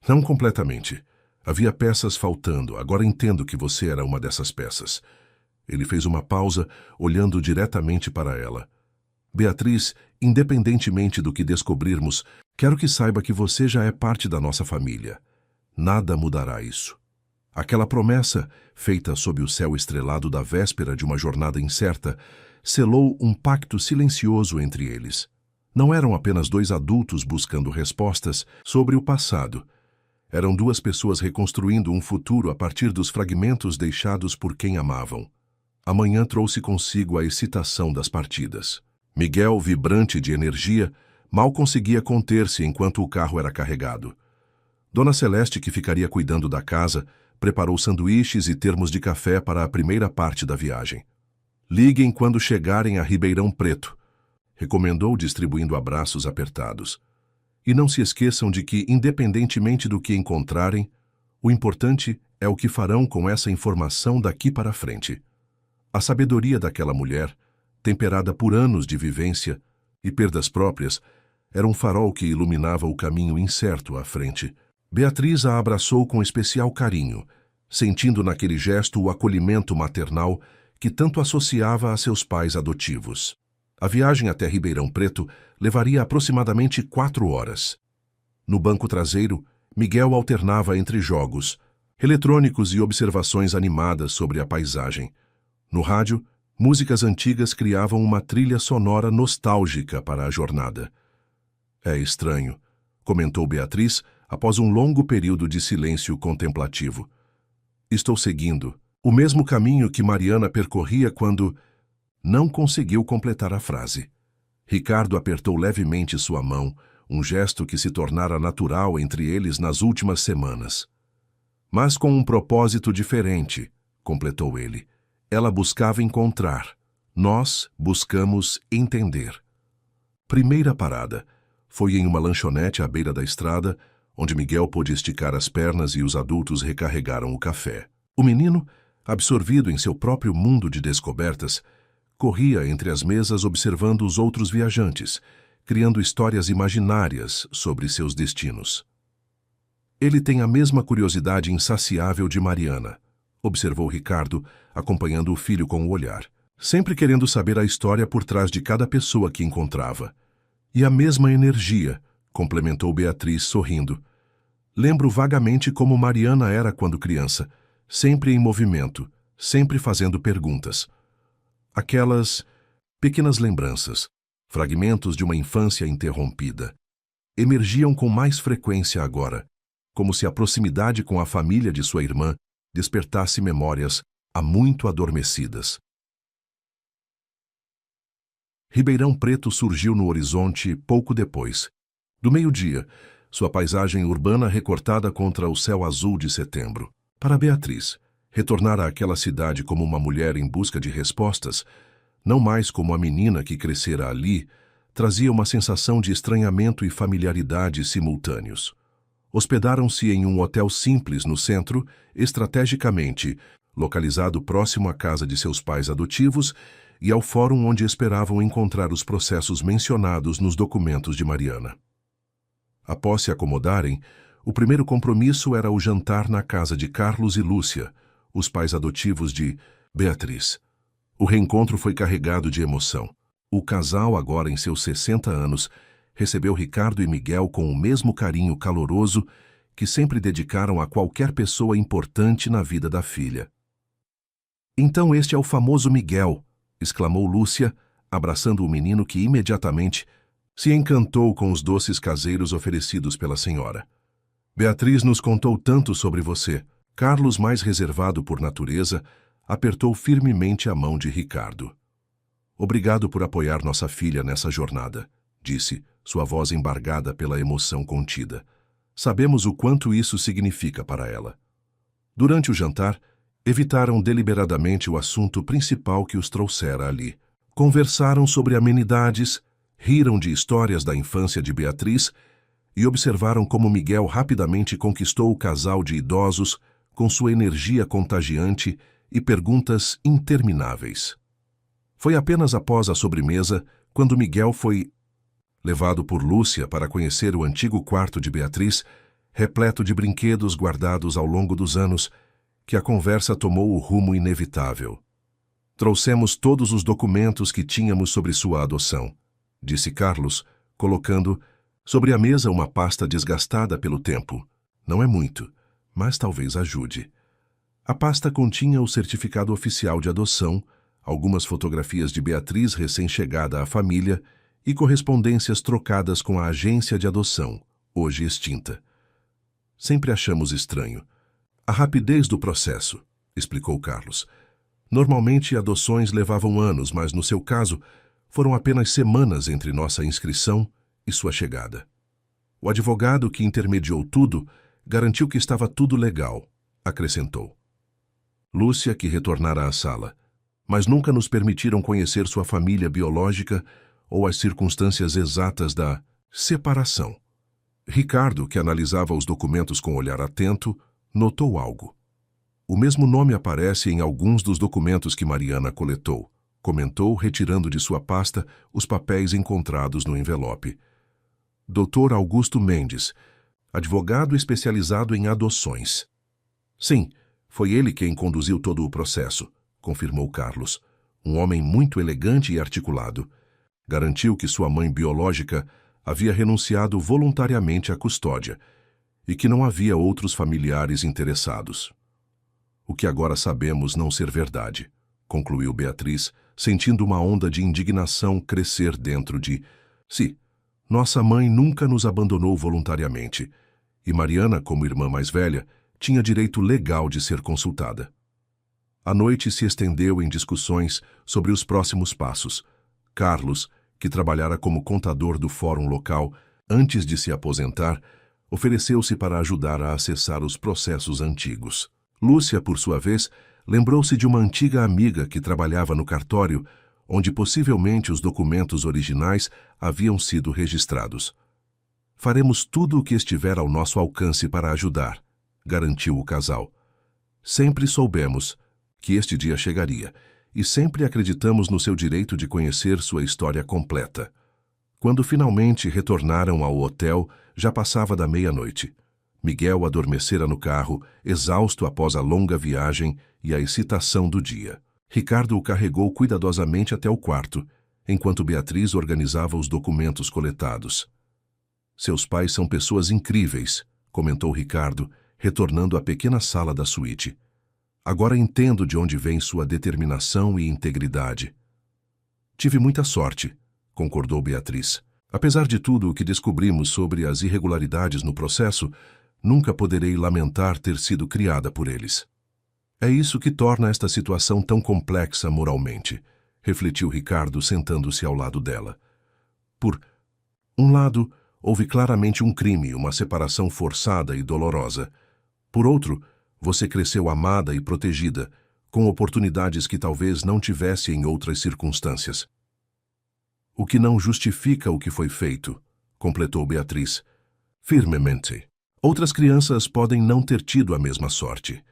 Não completamente. Havia peças faltando, agora entendo que você era uma dessas peças. Ele fez uma pausa, olhando diretamente para ela. Beatriz, independentemente do que descobrirmos, quero que saiba que você já é parte da nossa família. Nada mudará isso. Aquela promessa, feita sob o céu estrelado da véspera de uma jornada incerta, selou um pacto silencioso entre eles. Não eram apenas dois adultos buscando respostas sobre o passado. Eram duas pessoas reconstruindo um futuro a partir dos fragmentos deixados por quem amavam. A manhã trouxe consigo a excitação das partidas. Miguel, vibrante de energia, mal conseguia conter-se enquanto o carro era carregado. Dona Celeste, que ficaria cuidando da casa, preparou sanduíches e termos de café para a primeira parte da viagem. Liguem quando chegarem a Ribeirão Preto, recomendou, distribuindo abraços apertados. E não se esqueçam de que, independentemente do que encontrarem, o importante é o que farão com essa informação daqui para frente. A sabedoria daquela mulher, temperada por anos de vivência e perdas próprias, era um farol que iluminava o caminho incerto à frente. Beatriz a abraçou com especial carinho, sentindo naquele gesto o acolhimento maternal que tanto associava a seus pais adotivos. A viagem até Ribeirão Preto levaria aproximadamente 4 horas. No banco traseiro, Miguel alternava entre jogos, eletrônicos e observações animadas sobre a paisagem. No rádio, músicas antigas criavam uma trilha sonora nostálgica para a jornada. É estranho, comentou Beatriz após um longo período de silêncio contemplativo. Estou seguindo o mesmo caminho que Mariana percorria quando... Não conseguiu completar a frase. Ricardo apertou levemente sua mão, um gesto que se tornara natural entre eles nas últimas semanas. Mas com um propósito diferente, completou ele. Ela buscava encontrar. Nós buscamos entender. Primeira parada foi em uma lanchonete à beira da estrada, onde Miguel pôde esticar as pernas e os adultos recarregaram o café. O menino, absorvido em seu próprio mundo de descobertas, corria entre as mesas observando os outros viajantes, criando histórias imaginárias sobre seus destinos. Ele tem a mesma curiosidade insaciável de Mariana, observou Ricardo, acompanhando o filho com o olhar, sempre querendo saber a história por trás de cada pessoa que encontrava. E a mesma energia, complementou Beatriz, sorrindo. Lembro vagamente como Mariana era quando criança, sempre em movimento, sempre fazendo perguntas. Aquelas pequenas lembranças, fragmentos de uma infância interrompida, emergiam com mais frequência agora, como se a proximidade com a família de sua irmã despertasse memórias há muito adormecidas. Ribeirão Preto surgiu no horizonte pouco depois. Do meio-dia, sua paisagem urbana recortada contra o céu azul de setembro. Para Beatriz, retornar àquela cidade como uma mulher em busca de respostas, não mais como a menina que crescera ali, trazia uma sensação de estranhamento e familiaridade simultâneos. Hospedaram-se em um hotel simples no centro, estrategicamente localizado próximo à casa de seus pais adotivos e ao fórum onde esperavam encontrar os processos mencionados nos documentos de Mariana. Após se acomodarem, o primeiro compromisso era o jantar na casa de Carlos e Lúcia, os pais adotivos de Beatriz. O reencontro foi carregado de emoção. O casal, agora em seus 60 anos, recebeu Ricardo e Miguel com o mesmo carinho caloroso que sempre dedicaram a qualquer pessoa importante na vida da filha. Então este é o famoso Miguel, exclamou Lúcia, abraçando o menino que imediatamente se encantou com os doces caseiros oferecidos pela senhora. Beatriz nos contou tanto sobre você. Carlos, mais reservado por natureza, apertou firmemente a mão de Ricardo. Obrigado por apoiar nossa filha nessa jornada, disse, sua voz embargada pela emoção contida. Sabemos o quanto isso significa para ela. Durante o jantar, evitaram deliberadamente o assunto principal que os trouxera ali. Conversaram sobre amenidades, riram de histórias da infância de Beatriz e observaram como Miguel rapidamente conquistou o casal de idosos com sua energia contagiante e perguntas intermináveis. Foi apenas após a sobremesa, quando Miguel foi levado por Lúcia para conhecer o antigo quarto de Beatriz, repleto de brinquedos guardados ao longo dos anos, que a conversa tomou o rumo inevitável. Trouxemos todos os documentos que tínhamos sobre sua adoção, disse Carlos, colocando sobre a mesa uma pasta desgastada pelo tempo. Não é muito, mas talvez ajude. A pasta continha o certificado oficial de adoção, algumas fotografias de Beatriz recém-chegada à família e correspondências trocadas com a agência de adoção, hoje extinta. Sempre achamos estranho a rapidez do processo, explicou Carlos. Normalmente adoções levavam anos, mas no seu caso foram apenas semanas entre nossa inscrição e sua chegada. O advogado que intermediou tudo garantiu que estava tudo legal, acrescentou. Lúcia, que retornara à sala, mas nunca nos permitiram conhecer sua família biológica ou as circunstâncias exatas da separação. Ricardo, que analisava os documentos com olhar atento, notou algo. O mesmo nome aparece em alguns dos documentos que Mariana coletou, comentou, retirando de sua pasta os papéis encontrados no envelope. Dr. Augusto Mendes, advogado especializado em adoções. Sim, foi ele quem conduziu todo o processo, confirmou Carlos. Um homem muito elegante e articulado. Garantiu que sua mãe biológica havia renunciado voluntariamente à custódia e que não havia outros familiares interessados. O que agora sabemos não ser verdade, concluiu Beatriz, sentindo uma onda de indignação crescer dentro de si. Nossa mãe nunca nos abandonou voluntariamente, e Mariana, como irmã mais velha, tinha direito legal de ser consultada. A noite se estendeu em discussões sobre os próximos passos. Carlos, que trabalhara como contador do fórum local antes de se aposentar, ofereceu-se para ajudar a acessar os processos antigos. Lúcia, por sua vez, lembrou-se de uma antiga amiga que trabalhava no cartório, onde possivelmente os documentos originais haviam sido registrados. Faremos tudo o que estiver ao nosso alcance para ajudar, garantiu o casal. Sempre soubemos que este dia chegaria, e sempre acreditamos no seu direito de conhecer sua história completa. Quando finalmente retornaram ao hotel, já passava da meia-noite. Miguel adormecera no carro, exausto após a longa viagem e a excitação do dia. Ricardo o carregou cuidadosamente até o quarto, enquanto Beatriz organizava os documentos coletados. Seus pais são pessoas incríveis, comentou Ricardo, retornando à pequena sala da suíte. Agora entendo de onde vem sua determinação e integridade. Tive muita sorte, concordou Beatriz. Apesar de tudo o que descobrimos sobre as irregularidades no processo, nunca poderei lamentar ter sido criada por eles. É isso que torna esta situação tão complexa moralmente, refletiu Ricardo sentando-se ao lado dela. Por um lado, houve claramente um crime, uma separação forçada e dolorosa. Por outro, você cresceu amada e protegida, com oportunidades que talvez não tivesse em outras circunstâncias. O que não justifica o que foi feito, completou Beatriz, firmemente. Outras crianças podem não ter tido a mesma sorte.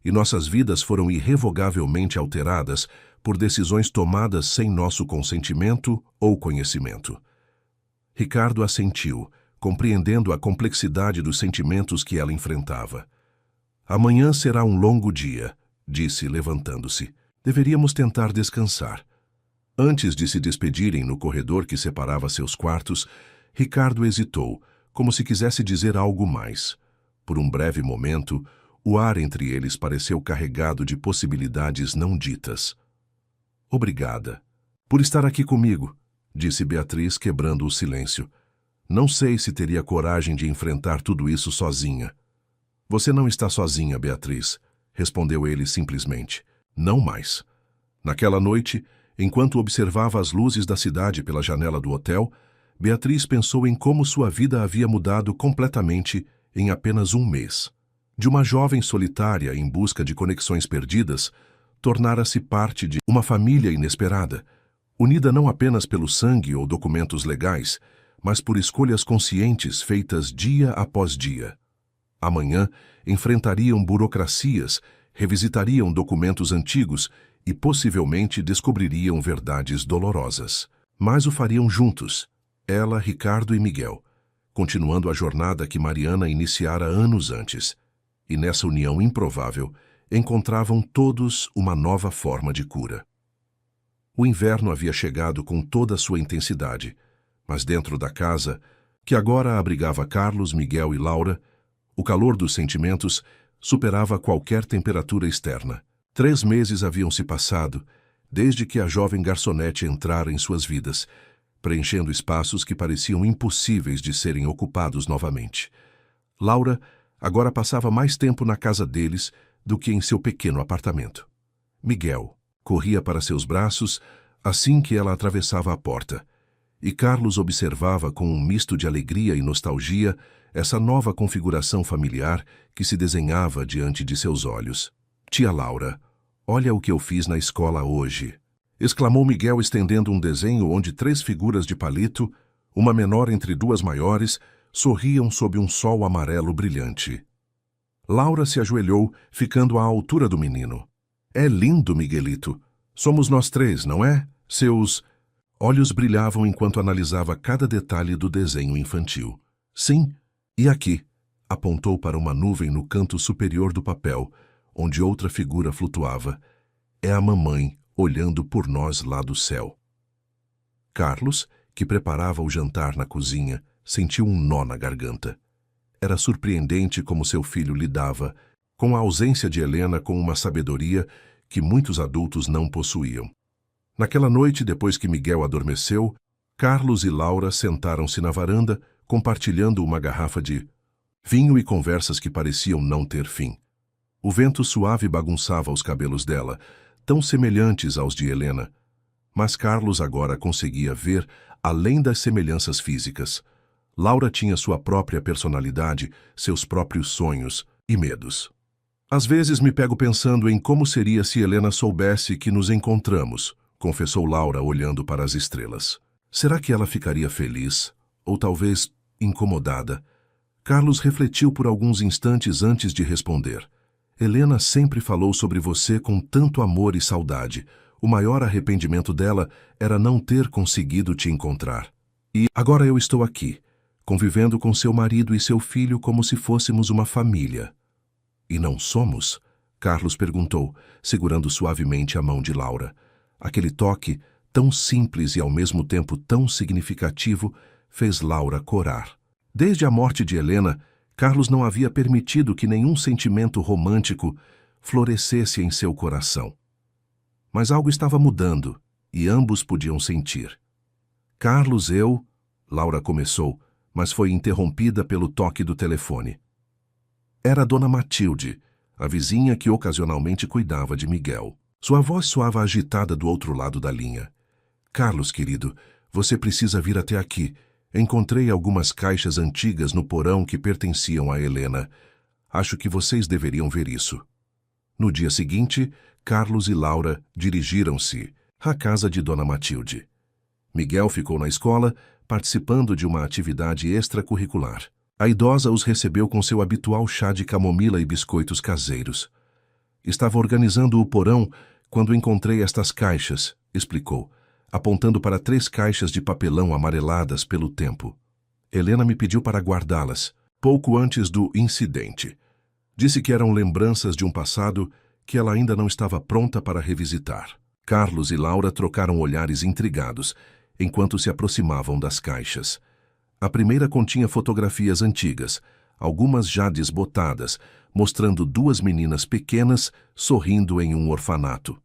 E nossas vidas foram irrevogavelmente alteradas por decisões tomadas sem nosso consentimento ou conhecimento. Ricardo assentiu, compreendendo a complexidade dos sentimentos que ela enfrentava. Amanhã será um longo dia, disse, levantando-se. Deveríamos tentar descansar. Antes de se despedirem no corredor que separava seus quartos, Ricardo hesitou, como se quisesse dizer algo mais. Por um breve momento, o ar entre eles pareceu carregado de possibilidades não ditas. Obrigada. Por estar aqui comigo, disse Beatriz, quebrando o silêncio. Não sei se teria coragem de enfrentar tudo isso sozinha. Você não está sozinha, Beatriz, respondeu ele simplesmente. Não mais. Naquela noite, enquanto observava as luzes da cidade pela janela do hotel, Beatriz pensou em como sua vida havia mudado completamente em apenas um mês. De uma jovem solitária em busca de conexões perdidas, tornara-se parte de uma família inesperada, unida não apenas pelo sangue ou documentos legais, mas por escolhas conscientes feitas dia após dia. Amanhã enfrentariam burocracias, revisitariam documentos antigos e possivelmente descobririam verdades dolorosas. Mas o fariam juntos, ela, Ricardo e Miguel, continuando a jornada que Mariana iniciara anos antes. E nessa união improvável, encontravam todos uma nova forma de cura. O inverno havia chegado com toda a sua intensidade, mas dentro da casa, que agora abrigava Carlos, Miguel e Laura, o calor dos sentimentos superava qualquer temperatura externa. 3 meses haviam se passado, desde que a jovem garçonete entrara em suas vidas, preenchendo espaços que pareciam impossíveis de serem ocupados novamente. Laura agora passava mais tempo na casa deles do que em seu pequeno apartamento. Miguel corria para seus braços assim que ela atravessava a porta, e Carlos observava com um misto de alegria e nostalgia essa nova configuração familiar que se desenhava diante de seus olhos. «Tia Laura, olha o que eu fiz na escola hoje», exclamou Miguel estendendo um desenho onde 3 figuras de palito, uma menor entre 2 maiores, sorriam sob um sol amarelo brilhante. Laura se ajoelhou, ficando à altura do menino. «É lindo, Miguelito. Somos nós 3, não é? Seus...» Olhos brilhavam enquanto analisava cada detalhe do desenho infantil. «Sim, e aqui», apontou para uma nuvem no canto superior do papel, onde outra figura flutuava. «É a mamãe, olhando por nós lá do céu». Carlos, que preparava o jantar na cozinha, sentiu um nó na garganta. Era surpreendente como seu filho lidava com a ausência de Helena com uma sabedoria que muitos adultos não possuíam. Naquela noite, depois que Miguel adormeceu, Carlos e Laura sentaram-se na varanda, compartilhando uma garrafa de vinho e conversas que pareciam não ter fim. O vento suave bagunçava os cabelos dela, tão semelhantes aos de Helena. Mas Carlos agora conseguia ver além das semelhanças físicas. Laura tinha sua própria personalidade, seus próprios sonhos e medos. «Às vezes me pego pensando em como seria se Helena soubesse que nos encontramos», confessou Laura olhando para as estrelas. «Será que ela ficaria feliz? Ou talvez incomodada?» Carlos refletiu por alguns instantes antes de responder. «Helena sempre falou sobre você com tanto amor e saudade. O maior arrependimento dela era não ter conseguido te encontrar. E agora eu estou aqui, convivendo com seu marido e seu filho como se fôssemos uma família». «E não somos?» Carlos perguntou, segurando suavemente a mão de Laura. Aquele toque, tão simples e ao mesmo tempo tão significativo, fez Laura corar. Desde a morte de Helena, Carlos não havia permitido que nenhum sentimento romântico florescesse em seu coração. Mas algo estava mudando, e ambos podiam sentir. «Carlos, Laura começou, mas foi interrompida pelo toque do telefone. Era Dona Matilde, a vizinha que ocasionalmente cuidava de Miguel. Sua voz soava agitada do outro lado da linha. «Carlos, querido, você precisa vir até aqui. Encontrei algumas caixas antigas no porão que pertenciam a Helena. Acho que vocês deveriam ver isso». No dia seguinte, Carlos e Laura dirigiram-se à casa de Dona Matilde. Miguel ficou na escola, participando de uma atividade extracurricular. A idosa os recebeu com seu habitual chá de camomila e biscoitos caseiros. «Estava organizando o porão quando encontrei estas caixas», explicou, apontando para 3 caixas de papelão amareladas pelo tempo. «Helena me pediu para guardá-las, pouco antes do incidente. Disse que eram lembranças de um passado que ela ainda não estava pronta para revisitar». Carlos e Laura trocaram olhares intrigados, enquanto se aproximavam das caixas. A primeira continha fotografias antigas, algumas já desbotadas, mostrando 2 meninas pequenas sorrindo em um orfanato.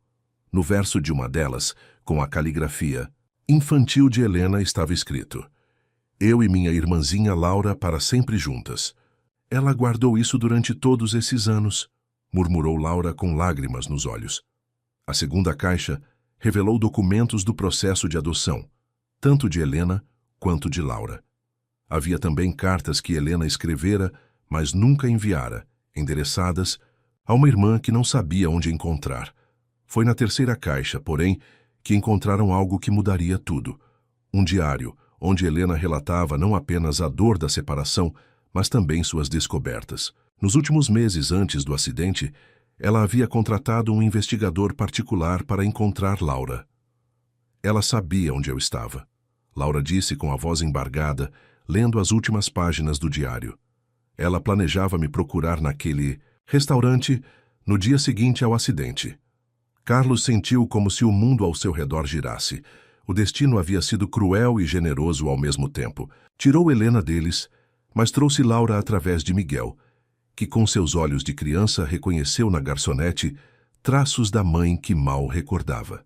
No verso de uma delas, com a caligrafia infantil de Helena, estava escrito: «Eu e minha irmãzinha Laura para sempre juntas». «Ela guardou isso durante todos esses anos», murmurou Laura com lágrimas nos olhos. A segunda caixa revelou documentos do processo de adoção, tanto de Helena quanto de Laura. Havia também cartas que Helena escrevera, mas nunca enviara, endereçadas a uma irmã que não sabia onde encontrar. Foi na terceira caixa, porém, que encontraram algo que mudaria tudo. Um diário, onde Helena relatava não apenas a dor da separação, mas também suas descobertas. Nos últimos meses antes do acidente, ela havia contratado um investigador particular para encontrar Laura. Ela sabia onde eu estava. Laura disse com a voz embargada, lendo as últimas páginas do diário. Ela planejava me procurar naquele restaurante no dia seguinte ao acidente. Carlos sentiu como se o mundo ao seu redor girasse. O destino havia sido cruel e generoso ao mesmo tempo. Tirou Helena deles, mas trouxe Laura através de Miguel, que com seus olhos de criança reconheceu na garçonete traços da mãe que mal recordava.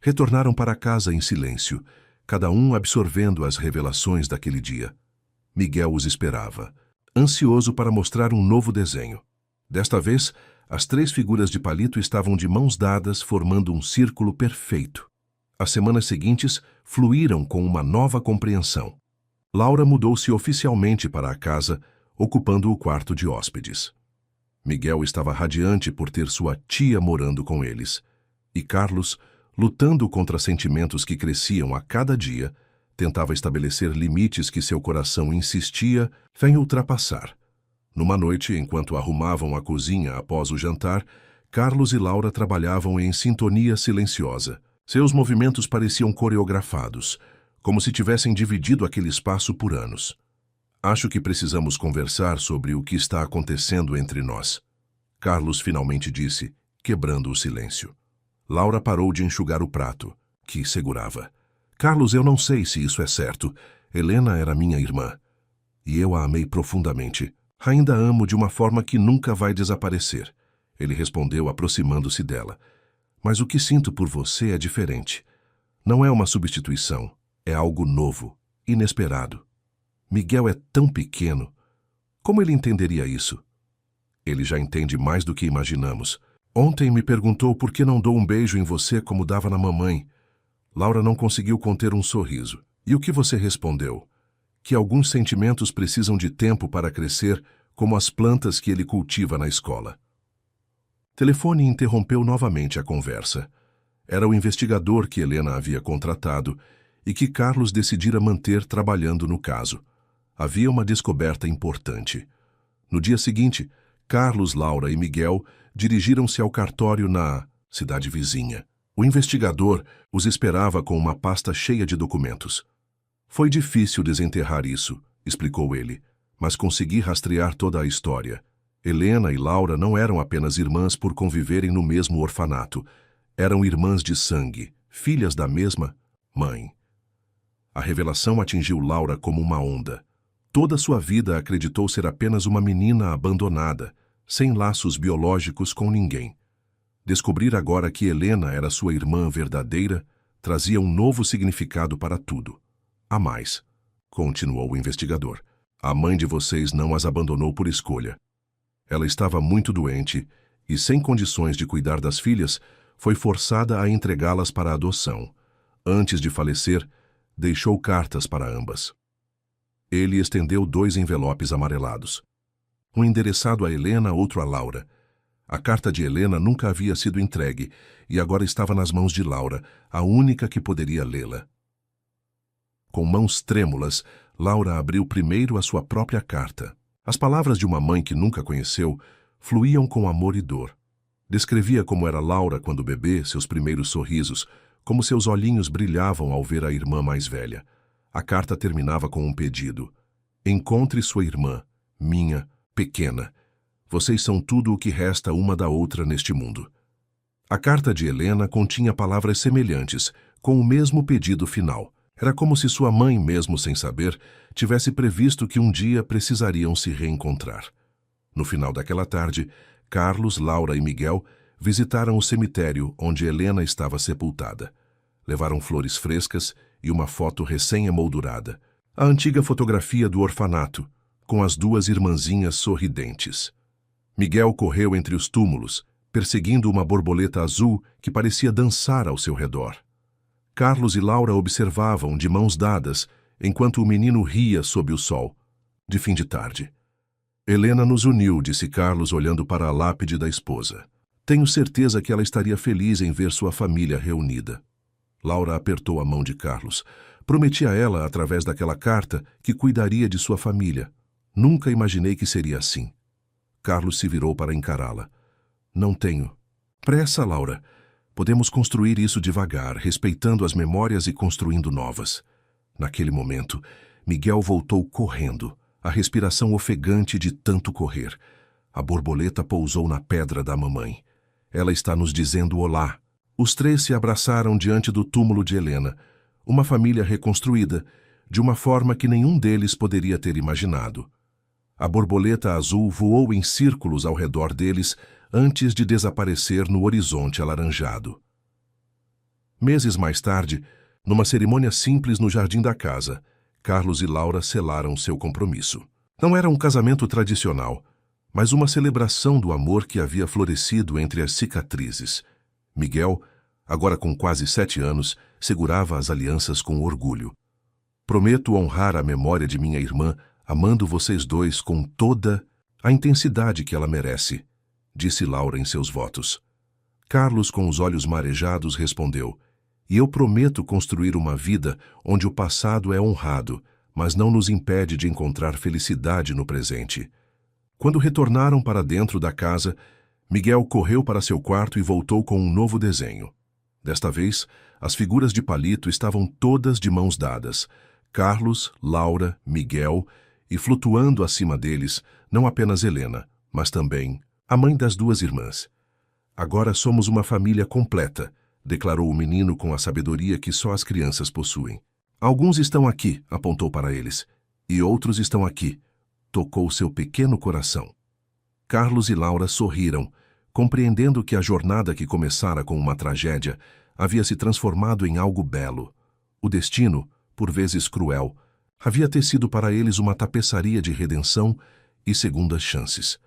Retornaram para casa em silêncio, cada um absorvendo as revelações daquele dia. Miguel os esperava, ansioso para mostrar um novo desenho. Desta vez, as 3 figuras de palito estavam de mãos dadas, formando um círculo perfeito. As semanas seguintes fluíram com uma nova compreensão. Laura mudou-se oficialmente para a casa, ocupando o quarto de hóspedes. Miguel estava radiante por ter sua tia morando com eles. E Carlos, lutando contra sentimentos que cresciam a cada dia, tentava estabelecer limites que seu coração insistia em ultrapassar. Numa noite, enquanto arrumavam a cozinha após o jantar, Carlos e Laura trabalhavam em sintonia silenciosa. Seus movimentos pareciam coreografados, como se tivessem dividido aquele espaço por anos. Acho que precisamos conversar sobre o que está acontecendo entre nós, Carlos finalmente disse, quebrando o silêncio. Laura parou de enxugar o prato, que segurava. Carlos, eu não sei se isso é certo. Helena era minha irmã. E eu a amei profundamente. Ainda amo de uma forma que nunca vai desaparecer. Ele respondeu, aproximando-se dela. Mas o que sinto por você é diferente. Não é uma substituição. É algo novo, inesperado. Miguel é tão pequeno. Como ele entenderia isso? Ele já entende mais do que imaginamos. Ontem me perguntou por que não dou um beijo em você como dava na mamãe. Laura não conseguiu conter um sorriso. E o que você respondeu? Que alguns sentimentos precisam de tempo para crescer, como as plantas que ele cultiva na escola. Telefone interrompeu novamente a conversa. Era o investigador que Helena havia contratado e que Carlos decidira manter trabalhando no caso. Havia uma descoberta importante. No dia seguinte, Carlos, Laura e Miguel dirigiram-se ao cartório na cidade vizinha. O investigador os esperava com uma pasta cheia de documentos. Foi difícil desenterrar isso, explicou ele, mas consegui rastrear toda a história. Helena e Laura não eram apenas irmãs por conviverem no mesmo orfanato. Eram irmãs de sangue, filhas da mesma mãe. A revelação atingiu Laura como uma onda. Toda sua vida acreditou ser apenas uma menina abandonada, sem laços biológicos com ninguém. Descobrir agora que Helena era sua irmã verdadeira trazia um novo significado para tudo. A mais, continuou o investigador, a mãe de vocês não as abandonou por escolha. Ela estava muito doente e, sem condições de cuidar das filhas, foi forçada a entregá-las para a adoção. Antes de falecer, deixou cartas para ambas. Ele estendeu 2 envelopes amarelados. Um endereçado a Helena, outro a Laura. A carta de Helena nunca havia sido entregue e agora estava nas mãos de Laura, a única que poderia lê-la. Com mãos trêmulas, Laura abriu primeiro a sua própria carta. As palavras de uma mãe que nunca conheceu fluíam com amor e dor. Descrevia como era Laura quando bebê, seus primeiros sorrisos, como seus olhinhos brilhavam ao ver a irmã mais velha. A carta terminava com um pedido. Encontre sua irmã, minha, pequena. Vocês são tudo o que resta uma da outra neste mundo. A carta de Helena continha palavras semelhantes, com o mesmo pedido final. Era como se sua mãe, mesmo sem saber, tivesse previsto que um dia precisariam se reencontrar. No final daquela tarde, Carlos, Laura e Miguel visitaram o cemitério onde Helena estava sepultada. Levaram flores frescas e uma foto recém-emoldurada. A antiga fotografia do orfanato, com as 2 irmãzinhas sorridentes. Miguel correu entre os túmulos, perseguindo uma borboleta azul que parecia dançar ao seu redor. Carlos e Laura observavam, de mãos dadas, enquanto o menino ria sob o sol, de fim de tarde. Helena nos uniu, disse Carlos, olhando para a lápide da esposa. Tenho certeza que ela estaria feliz em ver sua família reunida. Laura apertou a mão de Carlos. Prometi a ela, através daquela carta, que cuidaria de sua família. Nunca imaginei que seria assim. Carlos se virou para encará-la. Não tenho pressa, Laura. Podemos construir isso devagar, respeitando as memórias e construindo novas. Naquele momento, Miguel voltou correndo, a respiração ofegante de tanto correr. A borboleta pousou na pedra da mamãe. Ela está nos dizendo olá. Os três se abraçaram diante do túmulo de Helena, uma família reconstruída, de uma forma que nenhum deles poderia ter imaginado. A borboleta azul voou em círculos ao redor deles antes de desaparecer no horizonte alaranjado. Meses mais tarde, numa cerimônia simples no jardim da casa, Carlos e Laura selaram seu compromisso. Não era um casamento tradicional, mas uma celebração do amor que havia florescido entre as cicatrizes. Miguel, agora com quase 7 anos, segurava as alianças com orgulho. Prometo honrar a memória de minha irmã, amando vocês dois com toda a intensidade que ela merece, disse Laura em seus votos. Carlos, com os olhos marejados, respondeu: e eu prometo construir uma vida onde o passado é honrado, mas não nos impede de encontrar felicidade no presente. Quando retornaram para dentro da casa, Miguel correu para seu quarto e voltou com um novo desenho. Desta vez, as figuras de palito estavam todas de mãos dadas. Carlos, Laura, Miguel, e flutuando acima deles, não apenas Helena, mas também a mãe das 2 irmãs. Agora somos uma família completa, declarou o menino com a sabedoria que só as crianças possuem. Alguns estão aqui, apontou para eles, e outros estão aqui. Tocou seu pequeno coração. Carlos e Laura sorriram, compreendendo que a jornada que começara com uma tragédia havia se transformado em algo belo. O destino, por vezes cruel, havia tecido para eles uma tapeçaria de redenção e segundas chances.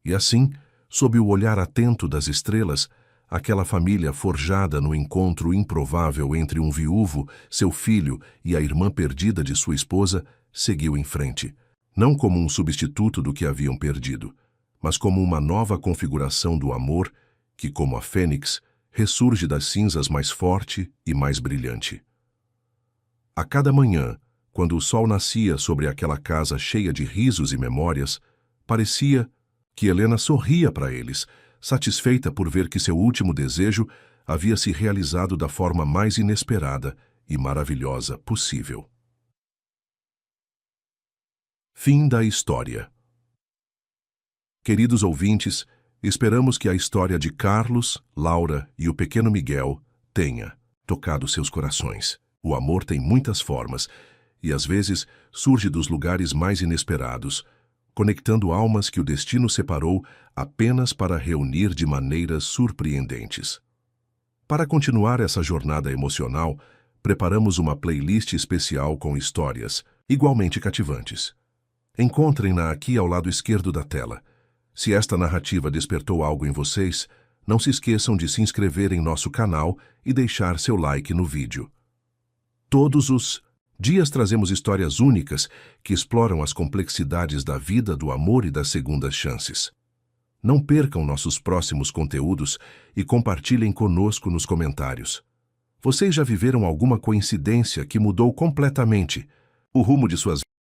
E assim, sob o olhar atento das estrelas, aquela família forjada no encontro improvável entre um viúvo, seu filho e a irmã perdida de sua esposa, seguiu em frente, não como um substituto do que haviam perdido, mas como uma nova configuração do amor que, como a fênix, ressurge das cinzas mais forte e mais brilhante. A cada manhã, quando o sol nascia sobre aquela casa cheia de risos e memórias, parecia que Helena sorria para eles, satisfeita por ver que seu último desejo havia se realizado da forma mais inesperada e maravilhosa possível. Fim da história. Queridos ouvintes, esperamos que a história de Carlos, Laura e o pequeno Miguel tenha tocado seus corações. O amor tem muitas formas e, às vezes, surge dos lugares mais inesperados, conectando almas que o destino separou apenas para reunir de maneiras surpreendentes. Para continuar essa jornada emocional, preparamos uma playlist especial com histórias igualmente cativantes. Encontrem-na aqui ao lado esquerdo da tela. Se esta narrativa despertou algo em vocês, não se esqueçam de se inscrever em nosso canal e deixar seu like no vídeo. Todos os dias trazemos histórias únicas que exploram as complexidades da vida, do amor e das segundas chances. Não percam nossos próximos conteúdos e compartilhem conosco nos comentários. Vocês já viveram alguma coincidência que mudou completamente o rumo de suas vidas?